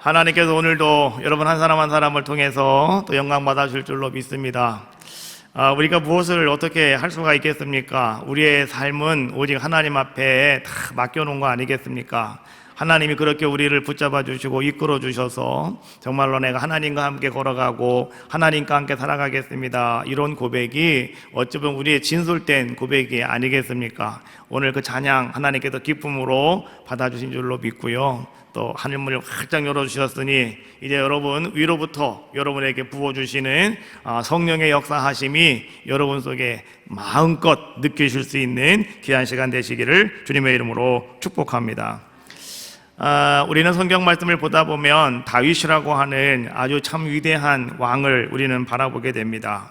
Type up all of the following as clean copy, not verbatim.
하나님께서 오늘도 여러분 한 사람 한 사람을 통해서 또 영광 받아줄 줄로 믿습니다. 우리가 무엇을 어떻게 할 수가 있겠습니까? 우리의 삶은 오직 하나님 앞에 다 맡겨놓은 거 아니겠습니까? 하나님이 그렇게 우리를 붙잡아 주시고 이끌어 주셔서 정말로 내가 하나님과 함께 걸어가고 하나님과 함께 살아가겠습니다, 이런 고백이 어찌 보면 우리의 진솔된 고백이 아니겠습니까? 오늘 그 찬양 하나님께서 기쁨으로 받아주신 줄로 믿고요, 또 하늘문을 활짝 열어주셨으니 이제 여러분 위로부터 여러분에게 부어주시는 성령의 역사하심이 여러분 속에 마음껏 느끼실 수 있는 귀한 시간 되시기를 주님의 이름으로 축복합니다. 우리는 성경 말씀을 보다 보면 다윗이라고 하는 아주 참 위대한 왕을 우리는 바라보게 됩니다.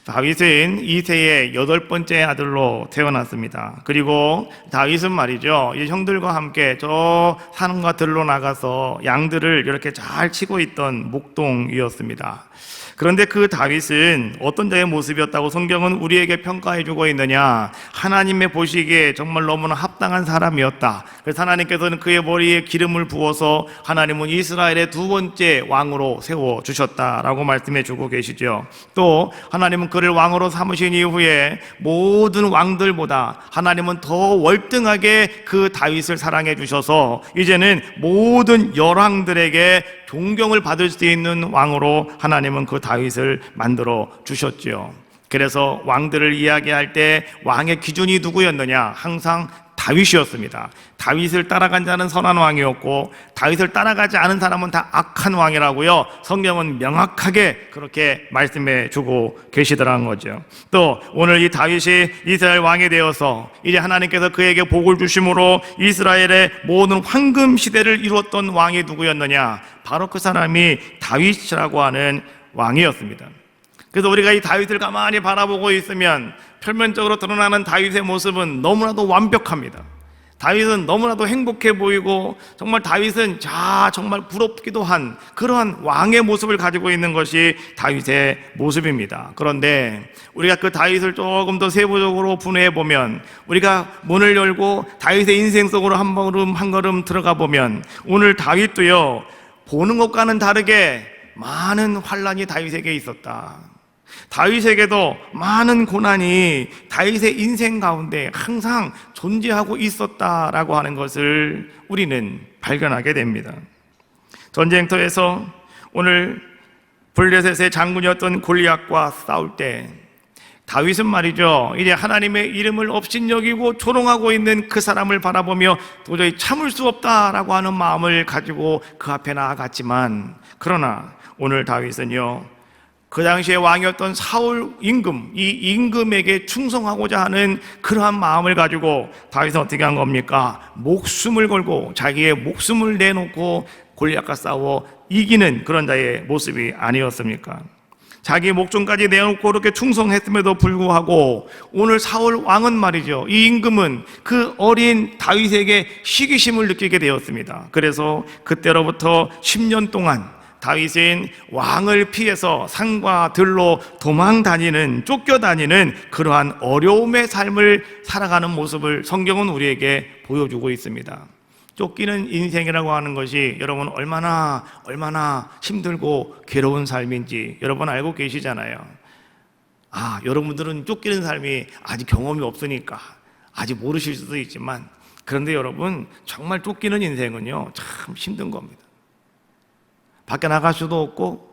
다윗은 이새의 8번째 아들로 태어났습니다. 그리고 다윗은 말이죠, 이 형들과 함께 저 산과 들로 나가서 양들을 이렇게 잘 치고 있던 목동이었습니다. 그런데 그 다윗은 어떤 자의 모습이었다고 성경은 우리에게 평가해주고 있느냐? 하나님의 보시기에 정말 너무나 합당한 사람이었다. 그래서 하나님께서는 그의 머리에 기름을 부어서 하나님은 이스라엘의 2번째 왕으로 세워주셨다라고 말씀해주고 계시죠. 또 하나님은 그를 왕으로 삼으신 이후에 모든 왕들보다 하나님은 더 월등하게 그 다윗을 사랑해 주셔서 이제는 모든 열왕들에게 존경을 받을 수 있는 왕으로 하나님은 그 다윗을 만들어 주셨죠. 그래서 왕들을 이야기할 때 왕의 기준이 누구였느냐? 항상 다윗이었습니다. 다윗을 따라간 자는 선한 왕이었고 다윗을 따라가지 않은 사람은 다 악한 왕이라고요, 성경은 명확하게 그렇게 말씀해 주고 계시더라는 거죠. 또 오늘 이 다윗이 이스라엘 왕이 되어서 이제 하나님께서 그에게 복을 주심으로 이스라엘의 모든 황금 시대를 이루었던 왕이 누구였느냐? 바로 그 사람이 다윗이라고 하는 왕이었습니다. 그래서 우리가 이 다윗을 가만히 바라보고 있으면 표면적으로 드러나는 다윗의 모습은 너무나도 완벽합니다. 다윗은 너무나도 행복해 보이고 정말 다윗은 정말 부럽기도 한 그러한 왕의 모습을 가지고 있는 것이 다윗의 모습입니다. 그런데 우리가 그 다윗을 조금 더 세부적으로 분해해 보면, 우리가 문을 열고 다윗의 인생 속으로 한 걸음 들어가 보면 오늘 다윗도요, 보는 것과는 다르게 많은 환난이 다윗에게 있었다. 다윗에게도 많은 고난이 다윗의 인생 가운데 항상 존재하고 있었다라고 하는 것을 우리는 발견하게 됩니다. 전쟁터에서 오늘 블레셋의 장군이었던 골리앗과 싸울 때 다윗은 말이죠, 이제 하나님의 이름을 업신여기고 조롱하고 있는 그 사람을 바라보며 도저히 참을 수 없다라고 하는 마음을 가지고 그 앞에 나아갔지만, 그러나 오늘 다윗은요, 그 당시에 왕이었던 사울 임금, 이 임금에게 충성하고자 하는 그러한 마음을 가지고 다윗은 어떻게 한 겁니까? 목숨을 걸고 자기의 목숨을 내놓고 골리앗과 싸워 이기는 그런 자의 모습이 아니었습니까? 자기 목숨까지 내놓고 그렇게 충성했음에도 불구하고 오늘 사울 왕은 말이죠, 이 임금은 그 어린 다윗에게 시기심을 느끼게 되었습니다. 그래서 그때로부터 10년 동안 다윗은 왕을 피해서 산과 들로 도망다니는, 쫓겨다니는 그러한 어려움의 삶을 살아가는 모습을 성경은 우리에게 보여주고 있습니다. 쫓기는 인생이라고 하는 것이 여러분 얼마나 힘들고 괴로운 삶인지 여러분 알고 계시잖아요. 여러분들은 쫓기는 삶이 아직 경험이 없으니까 아직 모르실 수도 있지만, 그런데 여러분 정말 쫓기는 인생은요 참 힘든 겁니다. 밖에 나갈 수도 없고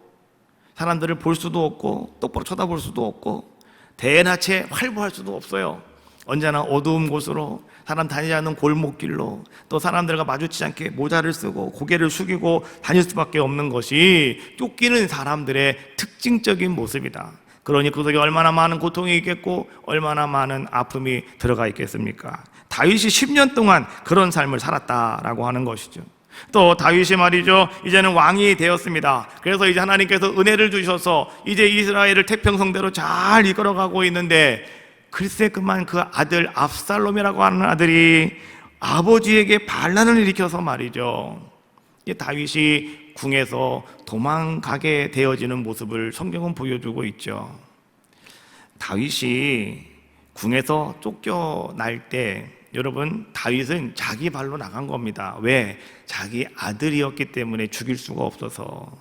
사람들을 볼 수도 없고 똑바로 쳐다볼 수도 없고 대낮에 활보할 수도 없어요. 언제나 어두운 곳으로, 사람 다니지 않는 골목길로, 또 사람들과 마주치지 않게 모자를 쓰고 고개를 숙이고 다닐 수밖에 없는 것이 쫓기는 사람들의 특징적인 모습이다. 그러니 그 속에 얼마나 많은 고통이 있겠고 얼마나 많은 아픔이 들어가 있겠습니까? 다윗이 10년 동안 그런 삶을 살았다라고 하는 것이죠. 또 다윗이 말이죠, 이제는 왕이 되었습니다. 그래서 이제 하나님께서 은혜를 주셔서 이제 이스라엘을 태평성대로 잘 이끌어가고 있는데, 글쎄 그만 그 아들 압살롬이라고 하는 아들이 아버지에게 반란을 일으켜서 말이죠, 다윗이 궁에서 도망가게 되어지는 모습을 성경은 보여주고 있죠. 다윗이 궁에서 쫓겨날 때 여러분, 다윗은 자기 발로 나간 겁니다. 왜? 자기 아들이었기 때문에 죽일 수가 없어서.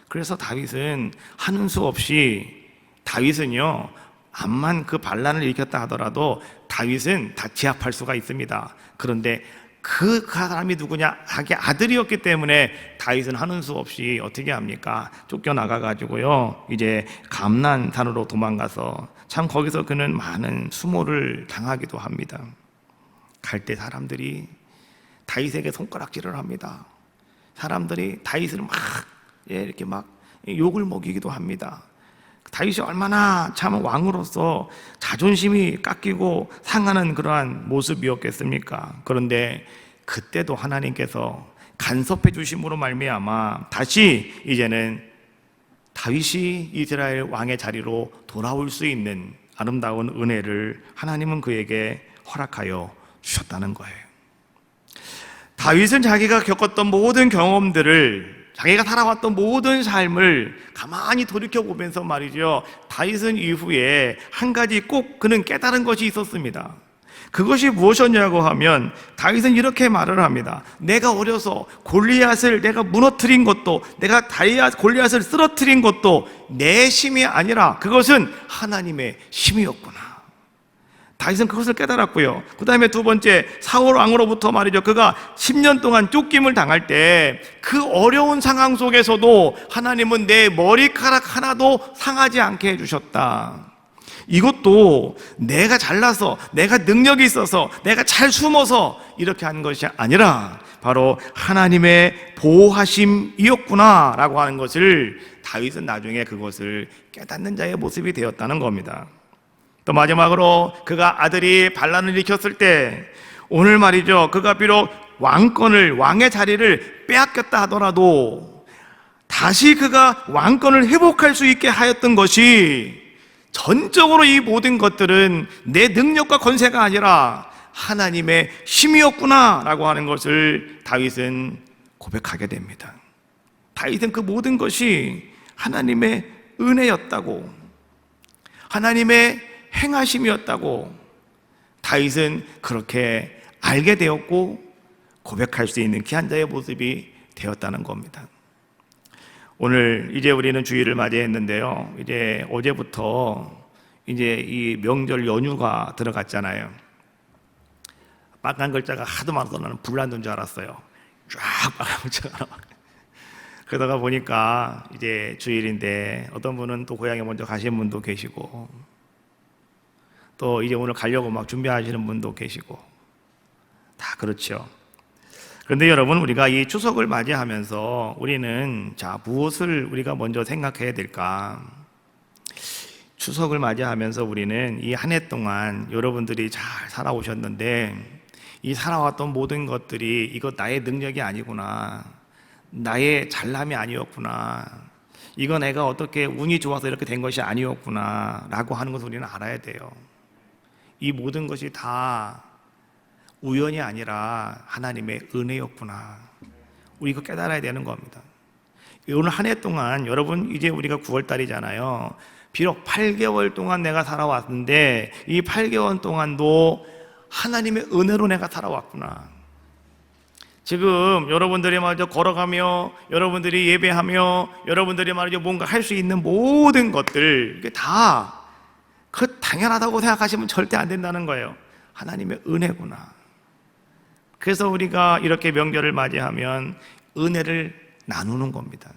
그래서 다윗은 하는 수 없이, 다윗은요, 암만 그 반란을 일으켰다 하더라도 다윗은 다 제압할 수가 있습니다. 그런데 그 사람이 누구냐? 자기 아들이었기 때문에 다윗은 하는 수 없이 어떻게 합니까? 쫓겨나가가지고요, 이제 감난산으로 도망가서, 참 거기서 그는 많은 수모를 당하기도 합니다. 갈 때 사람들이 다윗에게 손가락질을 합니다. 사람들이 다윗을 막 이렇게 막 욕을 먹이기도 합니다. 다윗이 얼마나 참 왕으로서 자존심이 깎이고 상하는 그러한 모습이었겠습니까? 그런데 그때도 하나님께서 간섭해 주심으로 말미암아 다시 이제는 다윗이 이스라엘 왕의 자리로 돌아올 수 있는 아름다운 은혜를 하나님은 그에게 허락하여 주셨다는 거예요. 다윗은 자기가 겪었던 모든 경험들을, 자기가 살아왔던 모든 삶을 가만히 돌이켜보면서 말이죠, 다윗은 이후에 한 가지 꼭 그는 깨달은 것이 있었습니다. 그것이 무엇이었냐고 하면 다윗은 이렇게 말을 합니다. 내가 어려서 골리앗을 내가 무너뜨린 것도, 내가 골리앗을 쓰러뜨린 것도 내 힘이 아니라 그것은 하나님의 힘이었구나. 다윗은 그것을 깨달았고요. 그 다음에 두 번째, 사울 왕으로부터 말이죠, 그가 10년 동안 쫓김을 당할 때 그 어려운 상황 속에서도 하나님은 내 머리카락 하나도 상하지 않게 해주셨다. 이것도 내가 잘나서, 내가 능력이 있어서, 내가 잘 숨어서 이렇게 한 것이 아니라 바로 하나님의 보호하심이었구나 라고 하는 것을 다윗은 나중에 그것을 깨닫는 자의 모습이 되었다는 겁니다. 또 마지막으로 그가 아들이 반란을 일으켰을 때, 오늘 말이죠, 그가 비록 왕의 자리를 빼앗겼다 하더라도 다시 그가 왕권을 회복할 수 있게 하였던 것이, 전적으로 이 모든 것들은 내 능력과 권세가 아니라 하나님의 힘이었구나 라고 하는 것을 다윗은 고백하게 됩니다. 다윗은 그 모든 것이 하나님의 은혜였다고, 하나님의 행하심이었다고 다윗은 그렇게 알게 되었고 고백할 수 있는 귀한 자의 모습이 되었다는 겁니다. 오늘 이제 우리는 주일을 맞이했는데요, 이제 어제부터 이제 이 명절 연휴가 들어갔잖아요. 빨간 글자가 하도 많아서 나는 불난다는 줄 알았어요. 쫙 빨간 글자가. 그러다가 보니까 이제 주일인데 어떤 분은 또 고향에 먼저 가신 분도 계시고, 또 이제 오늘 가려고 막 준비하시는 분도 계시고, 다 그렇죠. 그런데 여러분, 우리가 이 추석을 맞이하면서 우리는 자, 무엇을 우리가 먼저 생각해야 될까? 추석을 맞이하면서 우리는 이 한 해 동안 여러분들이 잘 살아오셨는데, 이 살아왔던 모든 것들이 이거 나의 능력이 아니구나, 나의 잘남이 아니었구나, 이거 내가 어떻게 운이 좋아서 이렇게 된 것이 아니었구나 라고 하는 것을 우리는 알아야 돼요. 이 모든 것이 다 우연이 아니라 하나님의 은혜였구나, 우리 이거 깨달아야 되는 겁니다. 오늘 한 해 동안 여러분, 이제 우리가 9월달이잖아요. 비록 8개월 동안 내가 살아왔는데 이 8개월 동안도 하나님의 은혜로 내가 살아왔구나. 지금 여러분들이 말이죠, 걸어가며, 여러분들이 예배하며, 여러분들이 말이죠, 뭔가 할 수 있는 모든 것들, 이게 다 그 당연하다고 생각하시면 절대 안 된다는 거예요. 하나님의 은혜구나. 그래서 우리가 이렇게 명절을 맞이하면 은혜를 나누는 겁니다.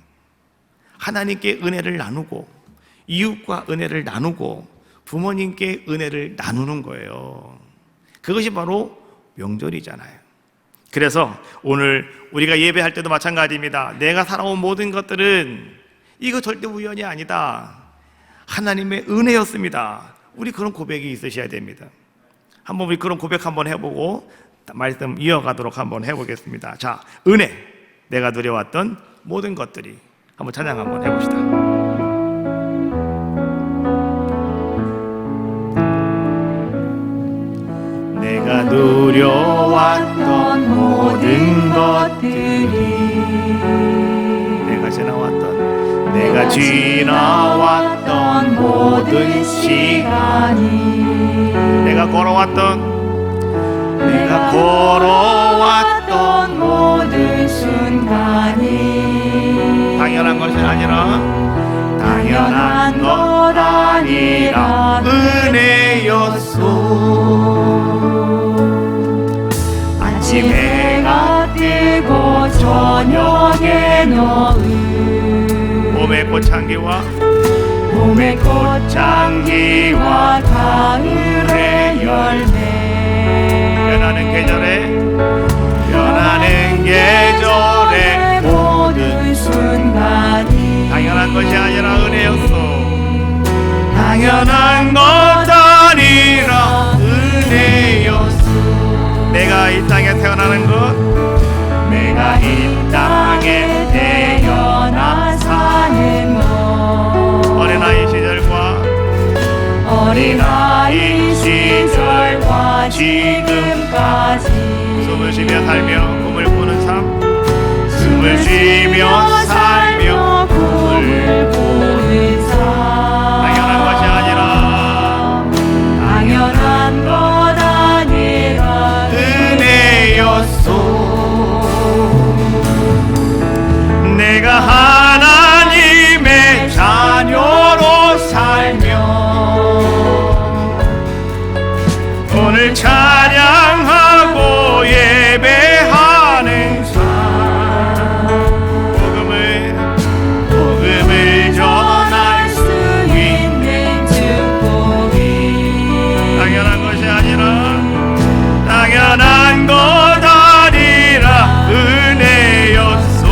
하나님께 은혜를 나누고, 이웃과 은혜를 나누고, 부모님께 은혜를 나누는 거예요. 그것이 바로 명절이잖아요. 그래서 오늘 우리가 예배할 때도 마찬가지입니다. 내가 살아온 모든 것들은 이거 절대 우연이 아니다, 하나님의 은혜였습니다. 우리 그런 고백이 있으셔야 됩니다. 한번 우리 그런 고백 한번 해보고 말씀 이어가도록 한번 해보겠습니다. 자, 은혜, 내가 누려왔던 모든 것들이, 한번 찬양 한번 해봅시다. 내가 누려왔던 모든 것들이, 내가 지나왔던 모든 시간이, 내가 걸어왔던 내가 걸어왔던 모든 순간이 당연한 것이 아니라 당연한 것 아니라 은혜였소. 아침 해가 뜨고 저녁에 너의 봄의 꽃향기와 봄의 꽃향기와 가을의 열매 변하는 계절의 모든 순간이 당연한 것이 아니라 은혜였소. 당연한 것 아니라 은혜였소. 내가 이 땅에 태어나는 것, 내가 이 땅에 태어나 사는 것 어린아이 시절과 어린아이 시절과 지금까지 숨을 쉬며 살며 꿈을 꾸는 삶, 숨을 쉬며 살며 꿈을 꾸는 삶 당연한 것이 아니라 당연한 것 아니라 은혜였소. 내가 하나님의 자녀로 살며 오늘 찬양하고 예배하는 삶, 복음을 전할 수 있는 축복이 당연한 것이 아니라 당연한 것 아니라 은혜였소.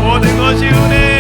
모든 것이 은혜.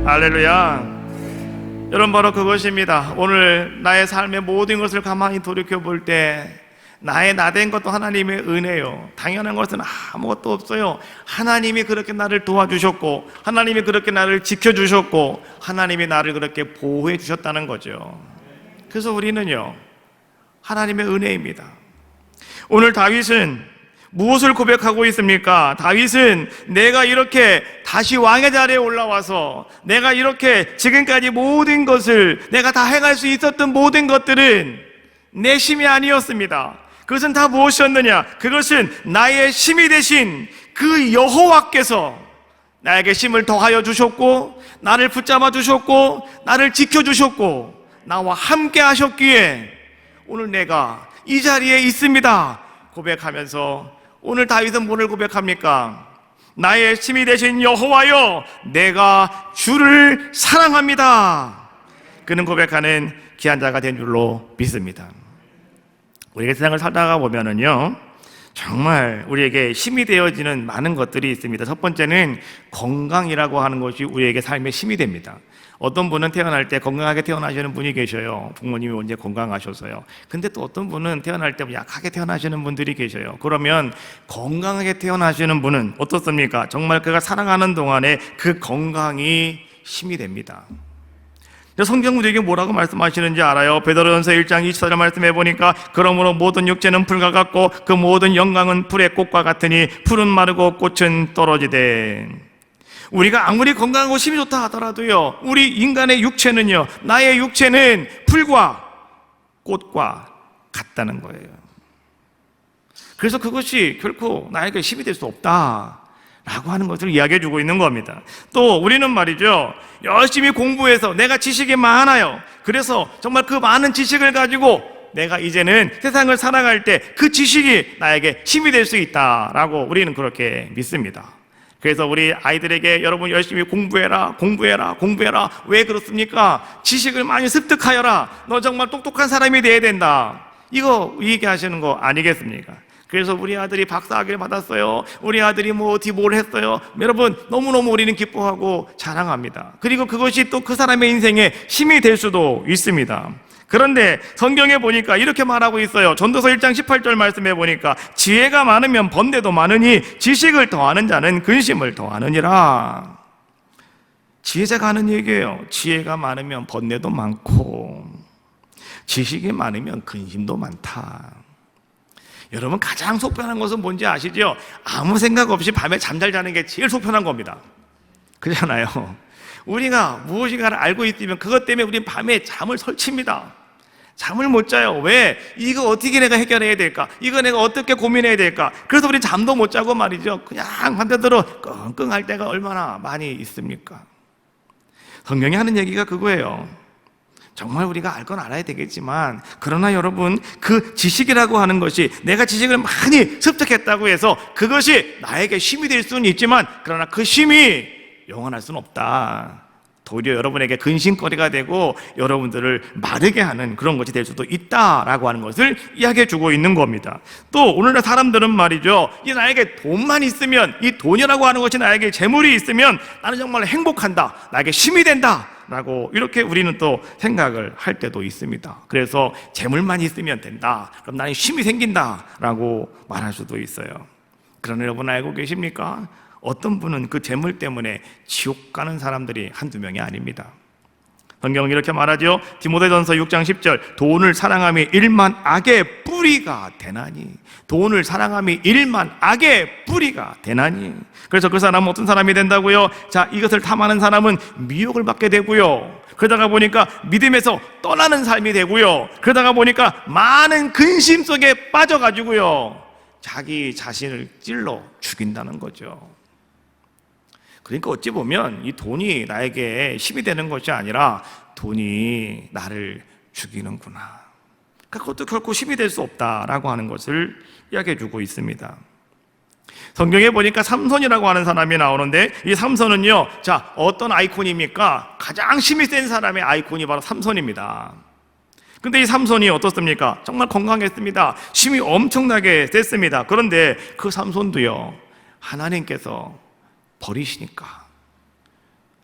할렐루야. 여러분, 바로 그것입니다. 오늘 나의 삶의 모든 것을 가만히 돌이켜볼 때 나의 나된 것도 하나님의 은혜요. 당연한 것은 아무것도 없어요. 하나님이 그렇게 나를 도와주셨고, 하나님이 그렇게 나를 지켜주셨고, 하나님이 나를 그렇게 보호해 주셨다는 거죠. 그래서 우리는요, 하나님의 은혜입니다. 오늘 다윗은 무엇을 고백하고 있습니까? 다윗은 내가 이렇게 다시 왕의 자리에 올라와서 내가 이렇게 지금까지 모든 것을 내가 다 행할 수 있었던 모든 것들은 내 힘이 아니었습니다. 그것은 다 무엇이었느냐? 그것은 나의 힘이 되신 그 여호와께서 나에게 힘을 더하여 주셨고, 나를 붙잡아 주셨고, 나를 지켜주셨고, 나와 함께 하셨기에 오늘 내가 이 자리에 있습니다 고백하면서, 오늘 다윗은 뭐를 고백합니까? 나의 힘이 되신 여호와여, 내가 주를 사랑합니다. 그는 고백하는 귀한 자가 된 줄로 믿습니다. 우리가 세상을 살다가 보면은요, 정말 우리에게 힘이 되어지는 많은 것들이 있습니다. 첫 번째는 건강이라고 하는 것이 우리에게 삶의 힘이 됩니다. 어떤 분은 태어날 때 건강하게 태어나시는 분이 계셔요. 부모님이 언제 건강하셔서요. 근데 또 어떤 분은 태어날 때 약하게 태어나시는 분들이 계셔요. 그러면 건강하게 태어나시는 분은 어떻습니까? 정말 그가 살아가는 동안에 그 건강이 힘이 됩니다. 성경 우리에게 뭐라고 말씀하시는지 알아요? 베드로전서 1장 24절 말씀해 보니까, 그러므로 모든 육체는 풀과 같고 그 모든 영광은 풀의 꽃과 같으니 풀은 마르고 꽃은 떨어지되. 우리가 아무리 건강하고 힘이 좋다 하더라도요, 우리 인간의 육체는요, 나의 육체는 풀과 꽃과 같다는 거예요. 그래서 그것이 결코 나에게 힘이 될 수 없다 라고 하는 것을 이야기해 주고 있는 겁니다. 또 우리는 말이죠, 열심히 공부해서 내가 지식이 많아요. 그래서 정말 그 많은 지식을 가지고 내가 이제는 세상을 살아갈 때 그 지식이 나에게 힘이 될 수 있다라고 우리는 그렇게 믿습니다. 그래서 우리 아이들에게 여러분 열심히 공부해라, 공부해라, 공부해라. 왜 그렇습니까? 지식을 많이 습득하여라. 너 정말 똑똑한 사람이 돼야 된다. 이거 얘기하시는 거 아니겠습니까? 그래서 우리 아들이 박사학위를 받았어요. 우리 아들이 뭐 어디 뭘 했어요. 여러분 너무너무 우리는 기뻐하고 자랑합니다. 그리고 그것이 또 그 사람의 인생에 힘이 될 수도 있습니다. 그런데 성경에 보니까 이렇게 말하고 있어요. 전도서 1장 18절 말씀에 보니까 지혜가 많으면 번뇌도 많으니 지식을 더하는 자는 근심을 더하느니라. 지혜자가 하는 얘기예요. 지혜가 많으면 번뇌도 많고 지식이 많으면 근심도 많다. 여러분 가장 속편한 것은 뭔지 아시죠? 아무 생각 없이 밤에 잠잘 자는 게 제일 속편한 겁니다. 그렇잖아요. 우리가 무엇인가를 알고 있으면 그것 때문에 우리는 밤에 잠을 설칩니다. 잠을 못 자요. 왜? 이거 어떻게 내가 해결해야 될까? 이거 내가 어떻게 고민해야 될까? 그래서 우리 잠도 못 자고 말이죠. 그냥 한편으로 끙끙할 때가 얼마나 많이 있습니까? 성경이 하는 얘기가 그거예요. 정말 우리가 알 건 알아야 되겠지만, 그러나 여러분, 그 지식이라고 하는 것이 내가 지식을 많이 습득했다고 해서 그것이 나에게 힘이 될 수는 있지만, 그러나 그 힘이 영원할 수는 없다. 도리어 여러분에게 근심거리가 되고 여러분들을 마르게 하는 그런 것이 될 수도 있다라고 하는 것을 이야기해 주고 있는 겁니다. 또 오늘날 사람들은 말이죠, 이 나에게 돈만 있으면, 이 돈이라고 하는 것이 나에게 재물이 있으면 나는 정말 행복한다, 나에게 힘이 된다 라고 이렇게 우리는 또 생각을 할 때도 있습니다. 그래서 재물만 있으면 된다, 그럼 나는 힘이 생긴다 라고 말할 수도 있어요. 그러나 여러분 알고 계십니까? 어떤 분은 그 재물 때문에 지옥 가는 사람들이 한두 명이 아닙니다. 성경은 이렇게 말하죠. 디모데전서 6장 10절, 돈을 사랑함이 일만 악의 뿌리가 되나니. 돈을 사랑함이 일만 악의 뿌리가 되나니. 그래서 그 사람은 어떤 사람이 된다고요? 자, 이것을 탐하는 사람은 미혹을 받게 되고요, 그러다가 보니까 믿음에서 떠나는 삶이 되고요, 그러다가 보니까 많은 근심 속에 빠져가지고요, 자기 자신을 찔러 죽인다는 거죠. 그러니까 어찌 보면 이 돈이 나에게 힘이 되는 것이 아니라 돈이 나를 죽이는구나. 그러니까 그것도 결코 힘이 될 수 없다라고 하는 것을 이야기해 주고 있습니다. 성경에 보니까 삼손이라고 하는 사람이 나오는데, 이 삼손은요, 자, 어떤 아이콘입니까? 가장 힘이 센 사람의 아이콘이 바로 삼손입니다. 근데 이 삼손이 어떻습니까? 정말 건강했습니다. 힘이 엄청나게 셌습니다. 그런데 그 삼손도요, 하나님께서 버리시니까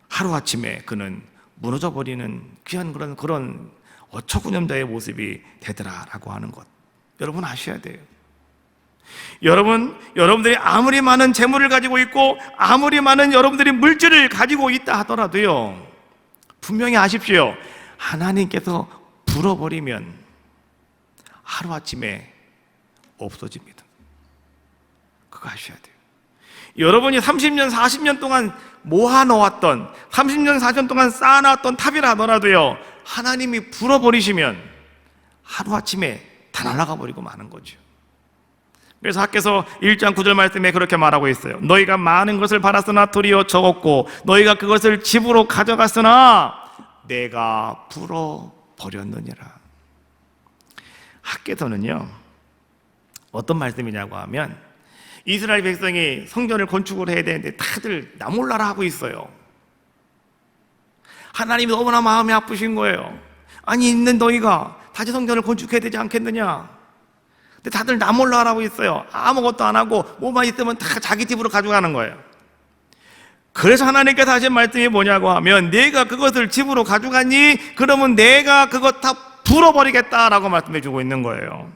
하루아침에 그는 무너져 버리는 귀한 그런 어처구니없는 모습이 되더라라고 하는 것, 여러분 아셔야 돼요. 여러분들이 아무리 많은 재물을 가지고 있고 아무리 많은 여러분들이 물질을 가지고 있다 하더라도요, 분명히 아십시오. 하나님께서 불어버리면 하루아침에 없어집니다. 그거 아셔야 돼요. 여러분이 30년, 40년 동안 모아놓았던, 30년, 40년 동안 쌓아놨던 탑이라 하더라도요, 하나님이 불어버리시면 하루아침에 다 날아가 버리고 마는 거죠. 그래서 학개서 1장 9절 말씀에 그렇게 말하고 있어요. 너희가 많은 것을 받았으나 도리어 적었고 너희가 그것을 집으로 가져갔으나 내가 불어버렸느니라. 학개서는요, 어떤 말씀이냐고 하면, 이스라엘 백성이 성전을 건축을 해야 되는데 다들 나몰라라 하고 있어요. 하나님이 너무나 마음이 아프신 거예요. 아니, 있는 너희가 다시 성전을 건축해야 되지 않겠느냐. 근데 다들 나몰라라 하고 있어요. 아무것도 안 하고 뭐만 있으면 다 자기 집으로 가져가는 거예요. 그래서 하나님께서 하신 말씀이 뭐냐고 하면, 내가 그것을 집으로 가져갔니? 그러면 내가 그것 다 불어버리겠다라고 말씀해 주고 있는 거예요.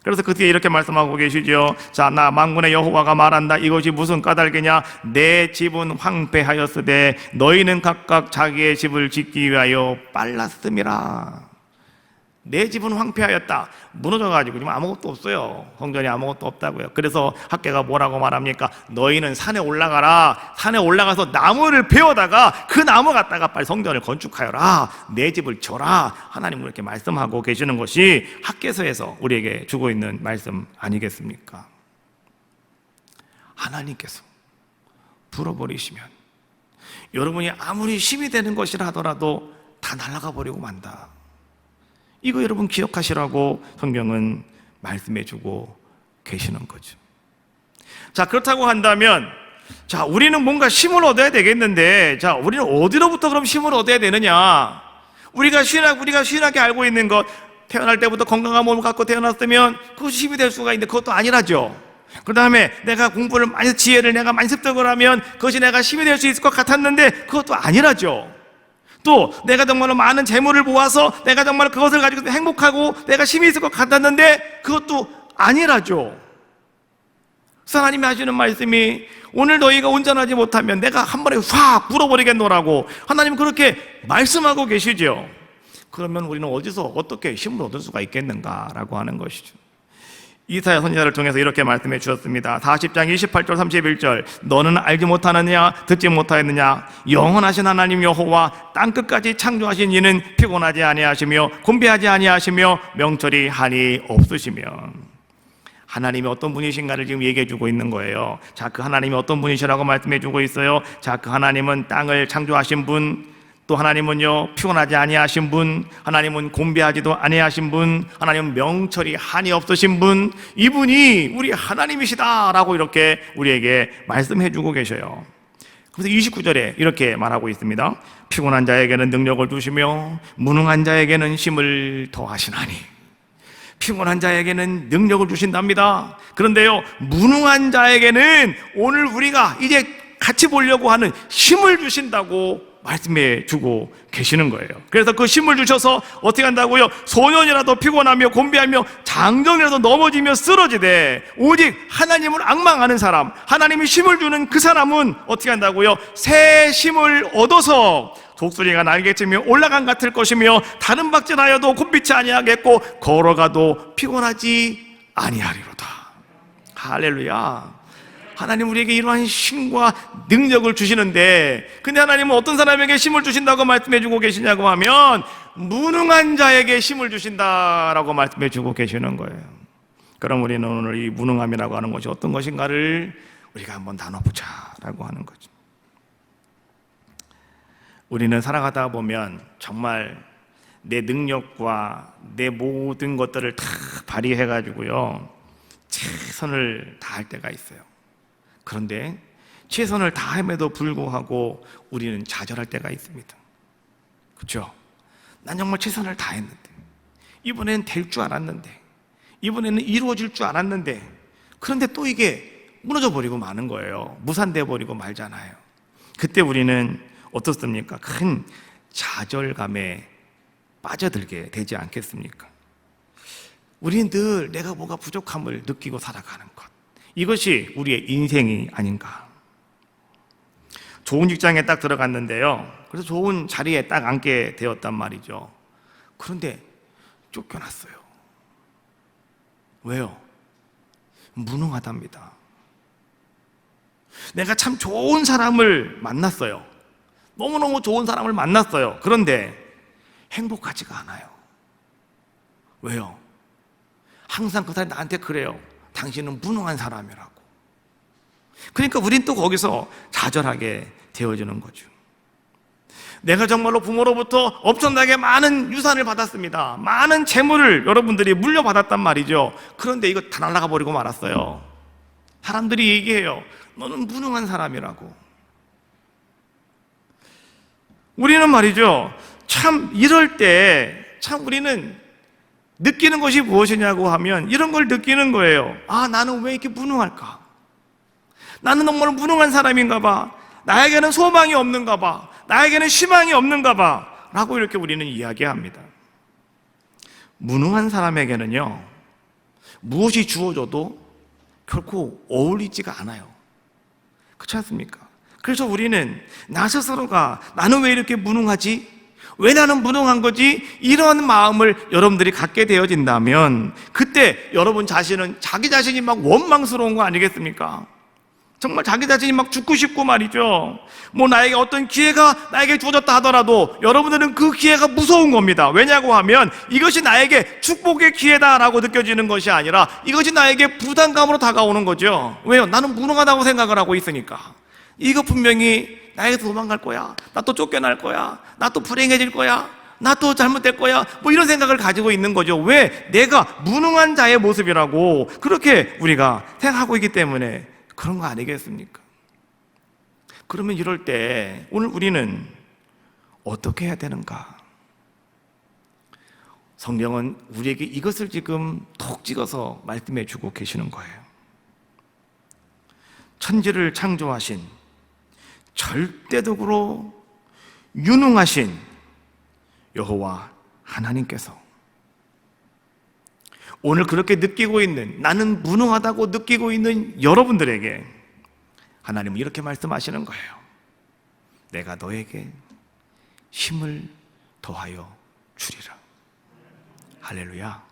그래서 그 뒤에 이렇게 말씀하고 계시죠. 자, 나 만군의 여호와가 말한다. 이것이 무슨 까닭이냐? 내 집은 황폐하였으되 너희는 각각 자기의 집을 짓기 위하여 빨랐음이라. 내 집은 황폐하였다. 무너져가지고 지금 아무것도 없어요. 성전이 아무것도 없다고요. 그래서 학개가 뭐라고 말합니까? 너희는 산에 올라가라. 산에 올라가서 나무를 베어다가 그 나무 갖다가 빨리 성전을 건축하여라. 내 집을 져라. 하나님은 이렇게 말씀하고 계시는 것이 학개서에서 우리에게 주고 있는 말씀 아니겠습니까? 하나님께서 불어버리시면 여러분이 아무리 힘이 되는 것이라 하더라도 다 날아가 버리고 만다. 이거 여러분 기억하시라고 성경은 말씀해 주고 계시는 거죠. 자, 그렇다고 한다면 자, 우리는 뭔가 힘을 얻어야 되겠는데 자, 우리는 어디로부터 그럼 힘을 얻어야 되느냐? 우리가 신하게 알고 있는 것, 태어날 때부터 건강한 몸을 갖고 태어났으면 그것이 힘이 될 수가 있는데 그것도 아니라죠. 그 다음에 내가 공부를 많이 해서 지혜를 내가 많이 습득을 하면 그것이 내가 힘이 될 수 있을 것 같았는데 그것도 아니라죠. 또 내가 정말로 많은 재물을 모아서 내가 정말 그것을 가지고 행복하고 내가 힘이 있을 것 같았는데 그것도 아니라죠. 그래서 하나님이 하시는 말씀이 오늘 너희가 온전하지 못하면 내가 한 번에 확 불어버리겠노라고 하나님은 그렇게 말씀하고 계시죠. 그러면 우리는 어디서 어떻게 힘을 얻을 수가 있겠는가라고 하는 것이죠. 이사야 선지자를 통해서 이렇게 말씀해 주셨습니다. 40장 28절 31절 너는 알지 못하느냐 듣지 못하였느냐 영원하신 하나님 여호와 땅끝까지 창조하신 이는 피곤하지 아니하시며 곤비하지 아니하시며 명철이 한이 없으시며. 하나님이 어떤 분이신가를 지금 얘기해 주고 있는 거예요. 자, 그 하나님이 어떤 분이시라고 말씀해 주고 있어요. 자, 그 하나님은 땅을 창조하신 분, 또 하나님은요 피곤하지 아니하신 분, 하나님은 곤비하지도 아니하신 분, 하나님은 명철이 한이 없으신 분, 이분이 우리 하나님이시다라고 이렇게 우리에게 말씀해 주고 계셔요. 그래서 29절에 이렇게 말하고 있습니다. 피곤한 자에게는 능력을 주시며 무능한 자에게는 힘을 더하시나니. 피곤한 자에게는 능력을 주신답니다. 그런데요 무능한 자에게는 오늘 우리가 이제 같이 보려고 하는 힘을 주신다고 말씀해 주고 계시는 거예요. 그래서 그 힘을 주셔서 어떻게 한다고요? 소년이라도 피곤하며 곤비하며 장정이라도 넘어지며 쓰러지되 오직 하나님을 앙망하는 사람, 하나님이 힘을 주는 그 사람은 어떻게 한다고요? 새 힘을 얻어서 독수리가 날개치며 올라간 같을 것이며 다른 박질하여도 곤비치 아니하겠고 걸어가도 피곤하지 아니하리로다. 할렐루야. 하나님 우리에게 이러한 힘과 능력을 주시는데, 근데 하나님은 어떤 사람에게 힘을 주신다고 말씀해 주고 계시냐고 하면 무능한 자에게 힘을 주신다라고 말씀해 주고 계시는 거예요. 그럼 우리는 오늘 이 무능함이라고 하는 것이 어떤 것인가를 우리가 한번 나눠보자라고 하는 거죠. 우리는 살아가다 보면 정말 내 능력과 내 모든 것들을 다 발휘해가지고요 최선을 다할 때가 있어요. 그런데 최선을 다함에도 불구하고 우리는 좌절할 때가 있습니다. 그렇죠? 난 정말 최선을 다했는데, 이번에는 될 줄 알았는데, 이번에는 이루어질 줄 알았는데, 그런데 또 이게 무너져 버리고 마는 거예요. 무산돼 버리고 말잖아요. 그때 우리는 어떻습니까? 큰 좌절감에 빠져들게 되지 않겠습니까? 우리는 늘 내가 뭐가 부족함을 느끼고 살아가는 것, 이것이 우리의 인생이 아닌가. 좋은 직장에 딱 들어갔는데요, 그래서 좋은 자리에 딱 앉게 되었단 말이죠. 그런데 쫓겨났어요. 왜요? 무능하답니다. 내가 참 좋은 사람을 만났어요. 너무너무 좋은 사람을 만났어요. 그런데 행복하지가 않아요. 왜요? 항상 그 사람이 나한테 그래요. 당신은 무능한 사람이라고. 그러니까 우린 또 거기서 좌절하게 되어지는 거죠. 내가 정말로 부모로부터 엄청나게 많은 유산을 받았습니다. 많은 재물을 여러분들이 물려받았단 말이죠. 그런데 이거 다 날아가 버리고 말았어요. 사람들이 얘기해요. 너는 무능한 사람이라고. 우리는 말이죠, 참 이럴 때 참 우리는 느끼는 것이 무엇이냐고 하면 이런 걸 느끼는 거예요. 아, 나는 왜 이렇게 무능할까? 나는 정말 무능한 사람인가 봐. 나에게는 소망이 없는가 봐. 나에게는 희망이 없는가 봐. 라고 이렇게 우리는 이야기합니다. 무능한 사람에게는요, 무엇이 주어져도 결코 어울리지가 않아요. 그렇지 않습니까? 그래서 우리는 나 스스로가 나는 왜 이렇게 무능하지? 왜 나는 무능한 거지? 이런 마음을 여러분들이 갖게 되어진다면 그때 여러분 자신은 자기 자신이 막 원망스러운 거 아니겠습니까? 정말 자기 자신이 막 죽고 싶고 말이죠. 뭐 나에게 어떤 기회가 나에게 주어졌다 하더라도 여러분들은 그 기회가 무서운 겁니다. 왜냐고 하면 이것이 나에게 축복의 기회다라고 느껴지는 것이 아니라 이것이 나에게 부담감으로 다가오는 거죠. 왜요? 나는 무능하다고 생각을 하고 있으니까. 이거 분명히 나에게서 도망갈 거야. 나 또 쫓겨날 거야. 나 또 불행해질 거야. 나 또 잘못될 거야. 뭐 이런 생각을 가지고 있는 거죠. 왜? 내가 무능한 자의 모습이라고 그렇게 우리가 생각하고 있기 때문에 그런 거 아니겠습니까? 그러면 이럴 때 오늘 우리는 어떻게 해야 되는가? 성경은 우리에게 이것을 지금 톡 찍어서 말씀해 주고 계시는 거예요. 천지를 창조하신 절대적으로 유능하신 여호와 하나님께서 오늘 그렇게 느끼고 있는, 나는 무능하다고 느끼고 있는 여러분들에게 하나님은 이렇게 말씀하시는 거예요. 내가 너에게 힘을 더하여 주리라. 할렐루야.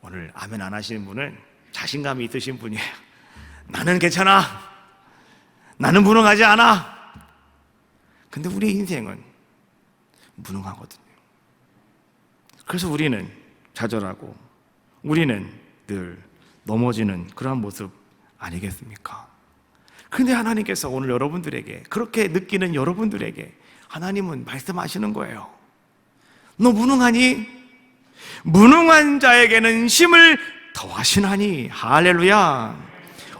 오늘 아멘 안 하시는 분은 자신감이 있으신 분이에요. 나는 괜찮아. 나는 무능하지 않아. 근데 우리의 인생은 무능하거든요. 그래서 우리는 좌절하고 우리는 늘 넘어지는 그러한 모습 아니겠습니까? 근데 하나님께서 오늘 여러분들에게, 그렇게 느끼는 여러분들에게 하나님은 말씀하시는 거예요. 너 무능하니? 무능한 자에게는 힘을 더하시나니. 할렐루야.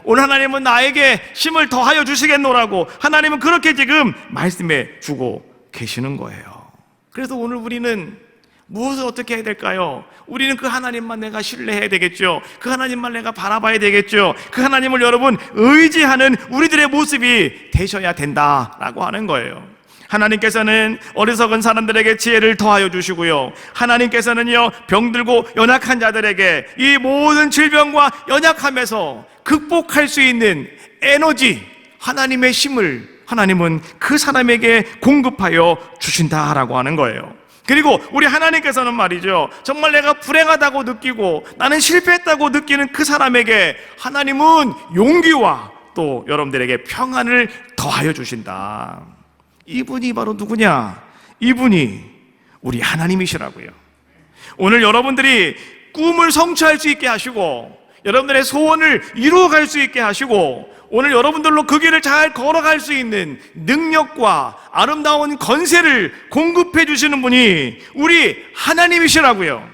오늘 하나님은 나에게 힘을 더하여 주시겠노라고 하나님은 그렇게 지금 말씀해 주고 계시는 거예요. 그래서 오늘 우리는 무엇을 어떻게 해야 될까요? 우리는 그 하나님만 내가 신뢰해야 되겠죠. 그 하나님만 내가 바라봐야 되겠죠. 그 하나님을 여러분 의지하는 우리들의 모습이 되셔야 된다라고 하는 거예요. 하나님께서는 어리석은 사람들에게 지혜를 더하여 주시고요, 하나님께서는요 병들고 연약한 자들에게 이 모든 질병과 연약함에서 극복할 수 있는 에너지, 하나님의 힘을 하나님은 그 사람에게 공급하여 주신다라고 하는 거예요. 그리고 우리 하나님께서는 말이죠, 정말 내가 불행하다고 느끼고 나는 실패했다고 느끼는 그 사람에게 하나님은 용기와 또 여러분들에게 평안을 더하여 주신다. 이분이 바로 누구냐? 이분이 우리 하나님이시라고요. 오늘 여러분들이 꿈을 성취할 수 있게 하시고 여러분들의 소원을 이루어갈 수 있게 하시고 오늘 여러분들로 그 길을 잘 걸어갈 수 있는 능력과 아름다운 건세를 공급해 주시는 분이 우리 하나님이시라고요.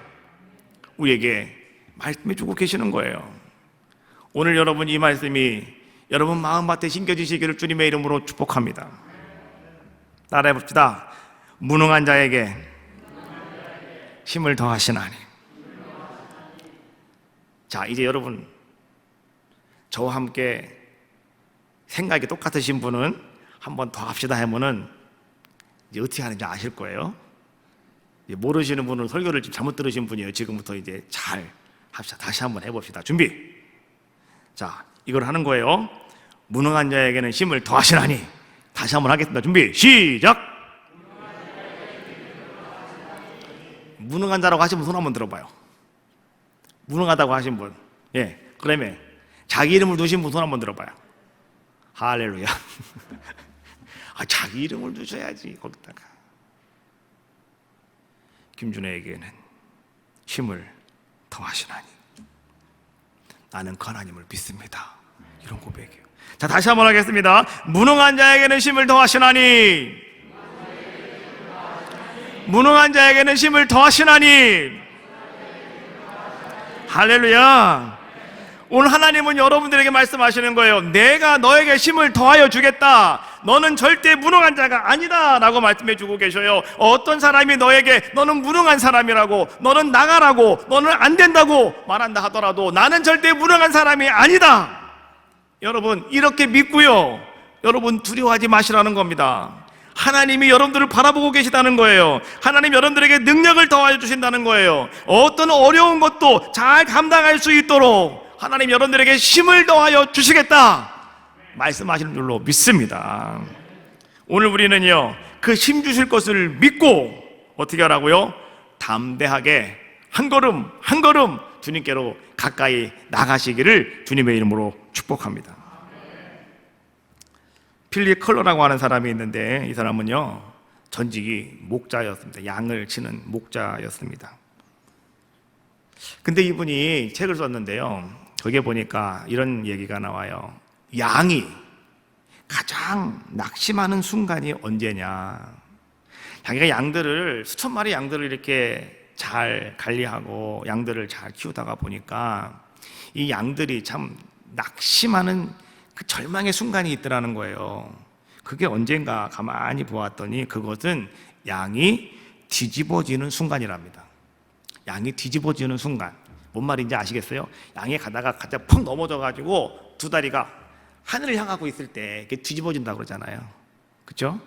우리에게 말씀해 주고 계시는 거예요. 오늘 여러분 이 말씀이 여러분 마음밭에 심겨지시기를 주님의 이름으로 축복합니다. 따라해 봅시다. 무능한 자에게 힘을 더하시나니. 자, 이제 여러분 저와 함께 생각이 똑같으신 분은 한 번 더 합시다 하면은 이제 어떻게 하는지 아실 거예요. 이제 모르시는 분은 설교를 좀 잘못 들으신 분이에요. 지금부터 이제 잘 합시다. 다시 한번 해봅시다. 준비. 자, 이걸 하는 거예요. 무능한 자에게는 힘을 더하시나니. 다시 한번 하겠습니다. 준비, 시작. 무능한 자라고 하신 분 손 한번 들어봐요. 무능하다고 하신 분. 예, 그러면 자기 이름을 두신 분 손 한번 들어봐요. 할렐루야. 아, 자기 이름을 두셔야지 거기다가. 김준혜에게는 힘을 더하시나니 나는 그 하나님을 믿습니다. 이런 고백이에요. 자, 다시 한번 하겠습니다. 무능한 자에게는 힘을 더하시나니. 무능한 자에게는 힘을 더하시나니. 할렐루야. 오늘 하나님은 여러분들에게 말씀하시는 거예요. 내가 너에게 힘을 더하여 주겠다. 너는 절대 무능한 자가 아니다 라고 말씀해 주고 계셔요. 어떤 사람이 너에게 너는 무능한 사람이라고, 너는 나가라고, 너는 안 된다고 말한다 하더라도 나는 절대 무능한 사람이 아니다. 여러분 이렇게 믿고요, 여러분 두려워하지 마시라는 겁니다. 하나님이 여러분들을 바라보고 계시다는 거예요. 하나님 여러분들에게 능력을 더하여 주신다는 거예요. 어떤 어려운 것도 잘 감당할 수 있도록 하나님 여러분들에게 힘을 더하여 주시겠다 말씀하시는 줄로 믿습니다. 오늘 우리는요 그 힘 주실 것을 믿고 어떻게 하라고요? 담대하게 한 걸음 한 걸음 주님께로 가까이 나가시기를 주님의 이름으로 축복합니다. 필립 컬러라고 하는 사람이 있는데 이 사람은요 전직이 목자였습니다. 양을 치는 목자였습니다. 근데 이분이 책을 썼는데요, 거기에 보니까 이런 얘기가 나와요. 양이 가장 낙심하는 순간이 언제냐? 자기가 양들을, 수천 마리 양들을 이렇게 잘 관리하고 양들을 잘 키우다가 보니까 이 양들이 참 낙심하는 그 절망의 순간이 있더라는 거예요. 그게 언젠가 가만히 보았더니 그것은 양이 뒤집어지는 순간이랍니다. 양이 뒤집어지는 순간. 뭔 말인지 아시겠어요? 양이 가다가 갑자기 펑 넘어져가지고 두 다리가 하늘을 향하고 있을 때 이게 뒤집어진다고 그러잖아요. 그렇죠?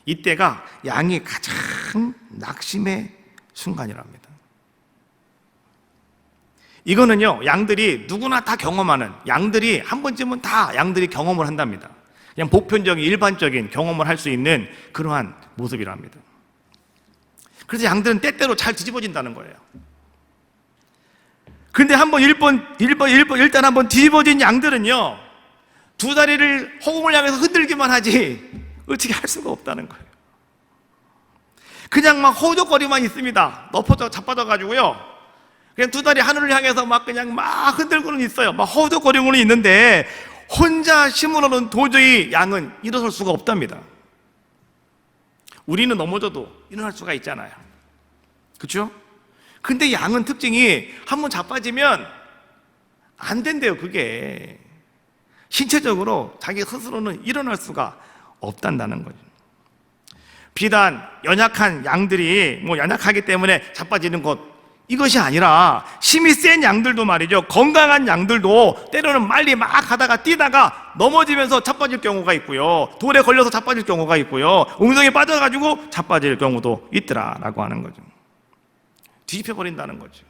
이때가 양이 가장 낙심의 순간이랍니다. 이거는요, 양들이 누구나 다 경험하는, 양들이 한 번쯤은 다 양들이 경험을 한답니다. 그냥 보편적인 일반적인 경험을 할 수 있는 그러한 모습이랍니다. 그래서 양들은 때때로 잘 뒤집어진다는 거예요. 근데 일단 한번 뒤집어진 양들은요, 두 다리를 허공을 향해서 흔들기만 하지 어떻게 할 수가 없다는 거예요. 그냥 막 허우적거리만 있습니다. 엎어져 자빠져가지고요, 그냥 두 다리 하늘을 향해서 막 그냥 막 흔들고는 있어요. 막 허우적거리고는 있는데 혼자 힘으로는 도저히 양은 일어설 수가 없답니다. 우리는 넘어져도 일어날 수가 있잖아요. 그렇죠? 근데 양은 특징이 한번 자빠지면 안 된대요. 그게 신체적으로 자기 스스로는 일어날 수가 없단다는 거죠. 비단 연약한 양들이 연약하기 때문에 자빠지는 것, 이것이 아니라 힘이 센 양들도 말이죠, 건강한 양들도 때로는 빨리 막 가다가 뛰다가 넘어지면서 자빠질 경우가 있고요, 돌에 걸려서 자빠질 경우가 있고요, 웅덩이에 빠져가지고 자빠질 경우도 있더라라고 하는 거죠. 뒤집혀버린다는 거죠.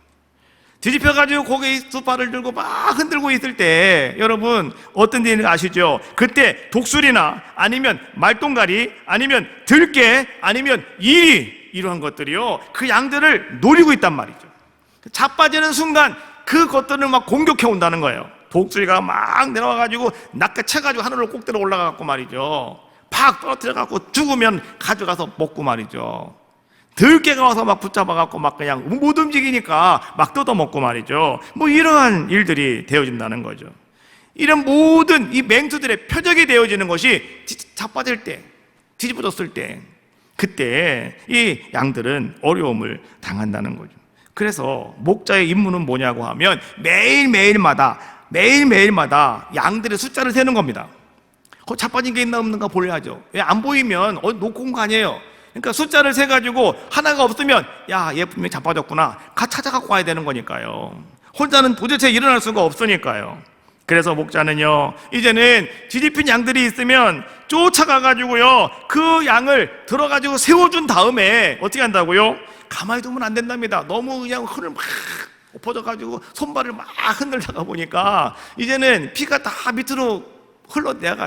뒤집혀가지고 고개 두 발을 들고 막 흔들고 있을 때 여러분 어떤 일인지 아시죠? 그때 독수리나 아니면 말똥가리 아니면 들개 아니면 이리, 이러한 것들이요, 그 양들을 노리고 있단 말이죠. 자빠지는 순간 그것들을 막 공격해 온다는 거예요. 독수리가 막 내려와가지고 낚아채가지고 하늘로 꼭대로 올라가고 말이죠, 팍 떨어뜨려갖고 죽으면 가져가서 먹고 말이죠, 들개가 와서 막 붙잡아갖고 막 그냥 못 움직이니까 막 뜯어먹고 말이죠. 이러한 일들이 되어진다는 거죠. 이런 모든 이 맹수들의 표적이 되어지는 것이 자빠질 때, 뒤집어졌을 때, 그때 이 양들은 어려움을 당한다는 거죠. 그래서 목자의 임무는 뭐냐고 하면 매일매일마다 양들의 숫자를 세는 겁니다. 자빠진 게 있나 없는가 보려야죠. 안 보이면 놓고 온 거 아니에요. 그러니까 숫자를 세가지고 하나가 없으면 얘 분명히 자빠졌구나, 찾아갖고 와야 되는 거니까요. 혼자는 도대체 일어날 수가 없으니까요. 그래서 목자는요, 이제는 뒤집힌 양들이 있으면 쫓아가가지고요, 그 양을 들어가지고 세워준 다음에 어떻게 한다고요? 가만히 두면 안 된답니다. 너무 그냥 흐를 막 엎어져가지고 손발을 막 흔들다가 보니까 이제는 피가 다 밑으로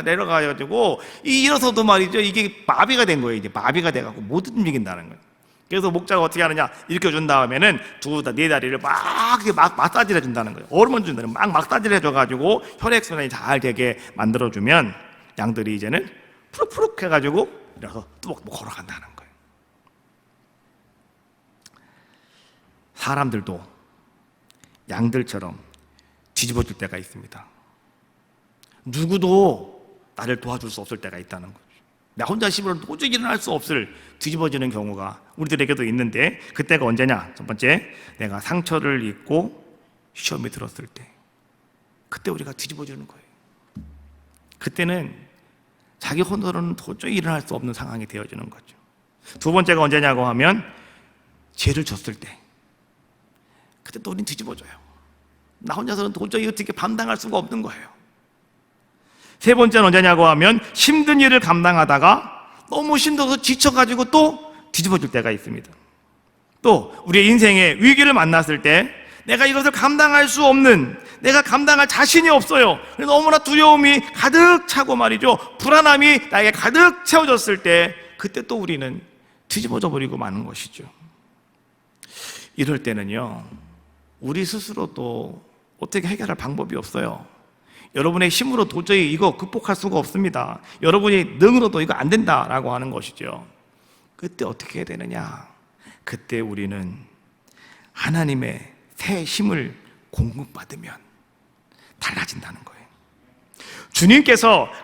내려가가지고 일어서도 말이죠, 이게 마비가 된 거예요. 이제 마비가 돼갖고 못 움직인다는 거예요. 그래서 목자가 어떻게 하느냐, 일으켜준 다음에는 네 다리를 막 마사지를 해준다는 거예요. 얼음을 준다는, 막 마사지를 해줘가지고 혈액순환이 잘 되게 만들어주면 양들이 이제는 푸룩푸룩 해가지고 일어서 또 걸어간다는 거예요. 사람들도 양들처럼 뒤집어질 때가 있습니다. 누구도 나를 도와줄 수 없을 때가 있다는 거죠. 나 혼자 힘으로 도저히 일어날 수 없을 뒤집어지는 경우가 우리들에게도 있는데, 그때가 언제냐? 첫 번째, 내가 상처를 입고 시험에 들었을 때, 그때 우리가 뒤집어지는 거예요. 그때는 자기 혼자로는 도저히 일어날 수 없는 상황이 되어지는 거죠. 두 번째가 언제냐고 하면 죄를 졌을 때, 그때 또 우린 뒤집어져요. 나 혼자서는 도저히 어떻게 감당할 수가 없는 거예요. 세 번째는 언제냐고 하면 힘든 일을 감당하다가 너무 힘들어서 지쳐가지고 또 뒤집어질 때가 있습니다. 또 우리의 인생의 위기를 만났을 때 내가 이것을 감당할 수 없는, 내가 감당할 자신이 없어요. 너무나 두려움이 가득 차고 말이죠, 불안함이 나에게 가득 채워졌을 때, 그때 또 우리는 뒤집어져 버리고 마는 것이죠. 이럴 때는요, 우리 스스로도 어떻게 해결할 방법이 없어요. 여러분의 힘으로 도저히 이거 극복할 수가 없습니다. 여러분이 능으로도 이거 안 된다라고 하는 것이죠. 그때 어떻게 해야 되느냐? 그때 우리는 하나님의 새 힘을 공급받으면 달라진다는 거예요.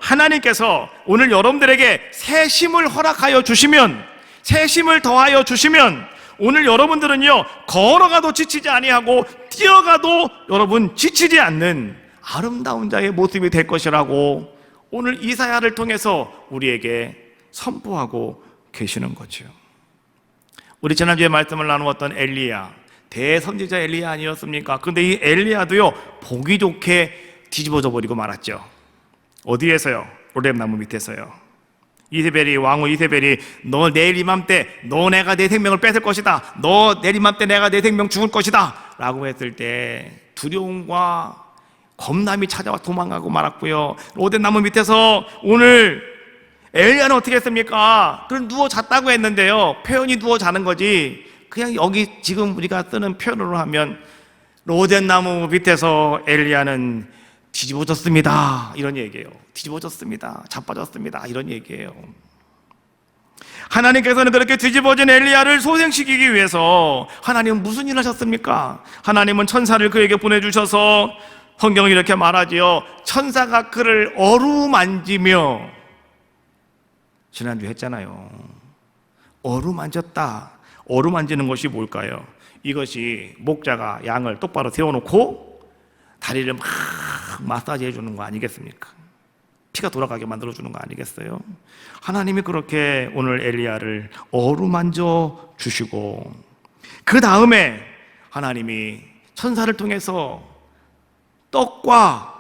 하나님께서 오늘 여러분들에게 새 힘을 허락하여 주시면, 새 힘을 더하여 주시면 오늘 여러분들은요, 걸어가도 지치지 아니하고 뛰어가도 여러분 지치지 않는 아름다운 자의 모습이 될 것이라고 오늘 이사야를 통해서 우리에게 선포하고 계시는 거죠. 우리 지난주에 말씀을 나누었던 엘리야, 대선지자 엘리야 아니었습니까? 근데 이 엘리야도요, 보기 좋게 뒤집어져 버리고 말았죠. 어디에서요? 오렙나무 밑에서요. 왕후 이세벨이 너 내일 이맘때 너 내가 내 생명을 뺏을 것이다, 너 내일 이맘때 내가 내 생명 죽을 것이다 라고 했을 때 두려움과 겁남이 찾아와 도망가고 말았고요. 오뎃나무 밑에서 오늘 엘리야는 어떻게 했습니까? 그럼 누워 잤다고 했는데요, 표현이 누워 자는 거지, 그냥 여기 지금 우리가 쓰는 표현으로 하면 로뎀나무 밑에서 엘리야는 뒤집어졌습니다 이런 얘기예요. 뒤집어졌습니다, 자빠졌습니다 이런 얘기예요. 하나님께서는 그렇게 뒤집어진 엘리야를 소생시키기 위해서 하나님은 무슨 일을 하셨습니까? 하나님은 천사를 그에게 보내주셔서 성경은 이렇게 말하지요. 천사가 그를 어루만지며, 지난주에 했잖아요. 어루만졌다. 어루만지는 것이 뭘까요? 이것이 목자가 양을 똑바로 세워놓고 다리를 막 마사지 해주는 거 아니겠습니까? 피가 돌아가게 만들어주는 거 아니겠어요? 하나님이 그렇게 오늘 엘리야를 어루만져 주시고, 그 다음에 하나님이 천사를 통해서 떡과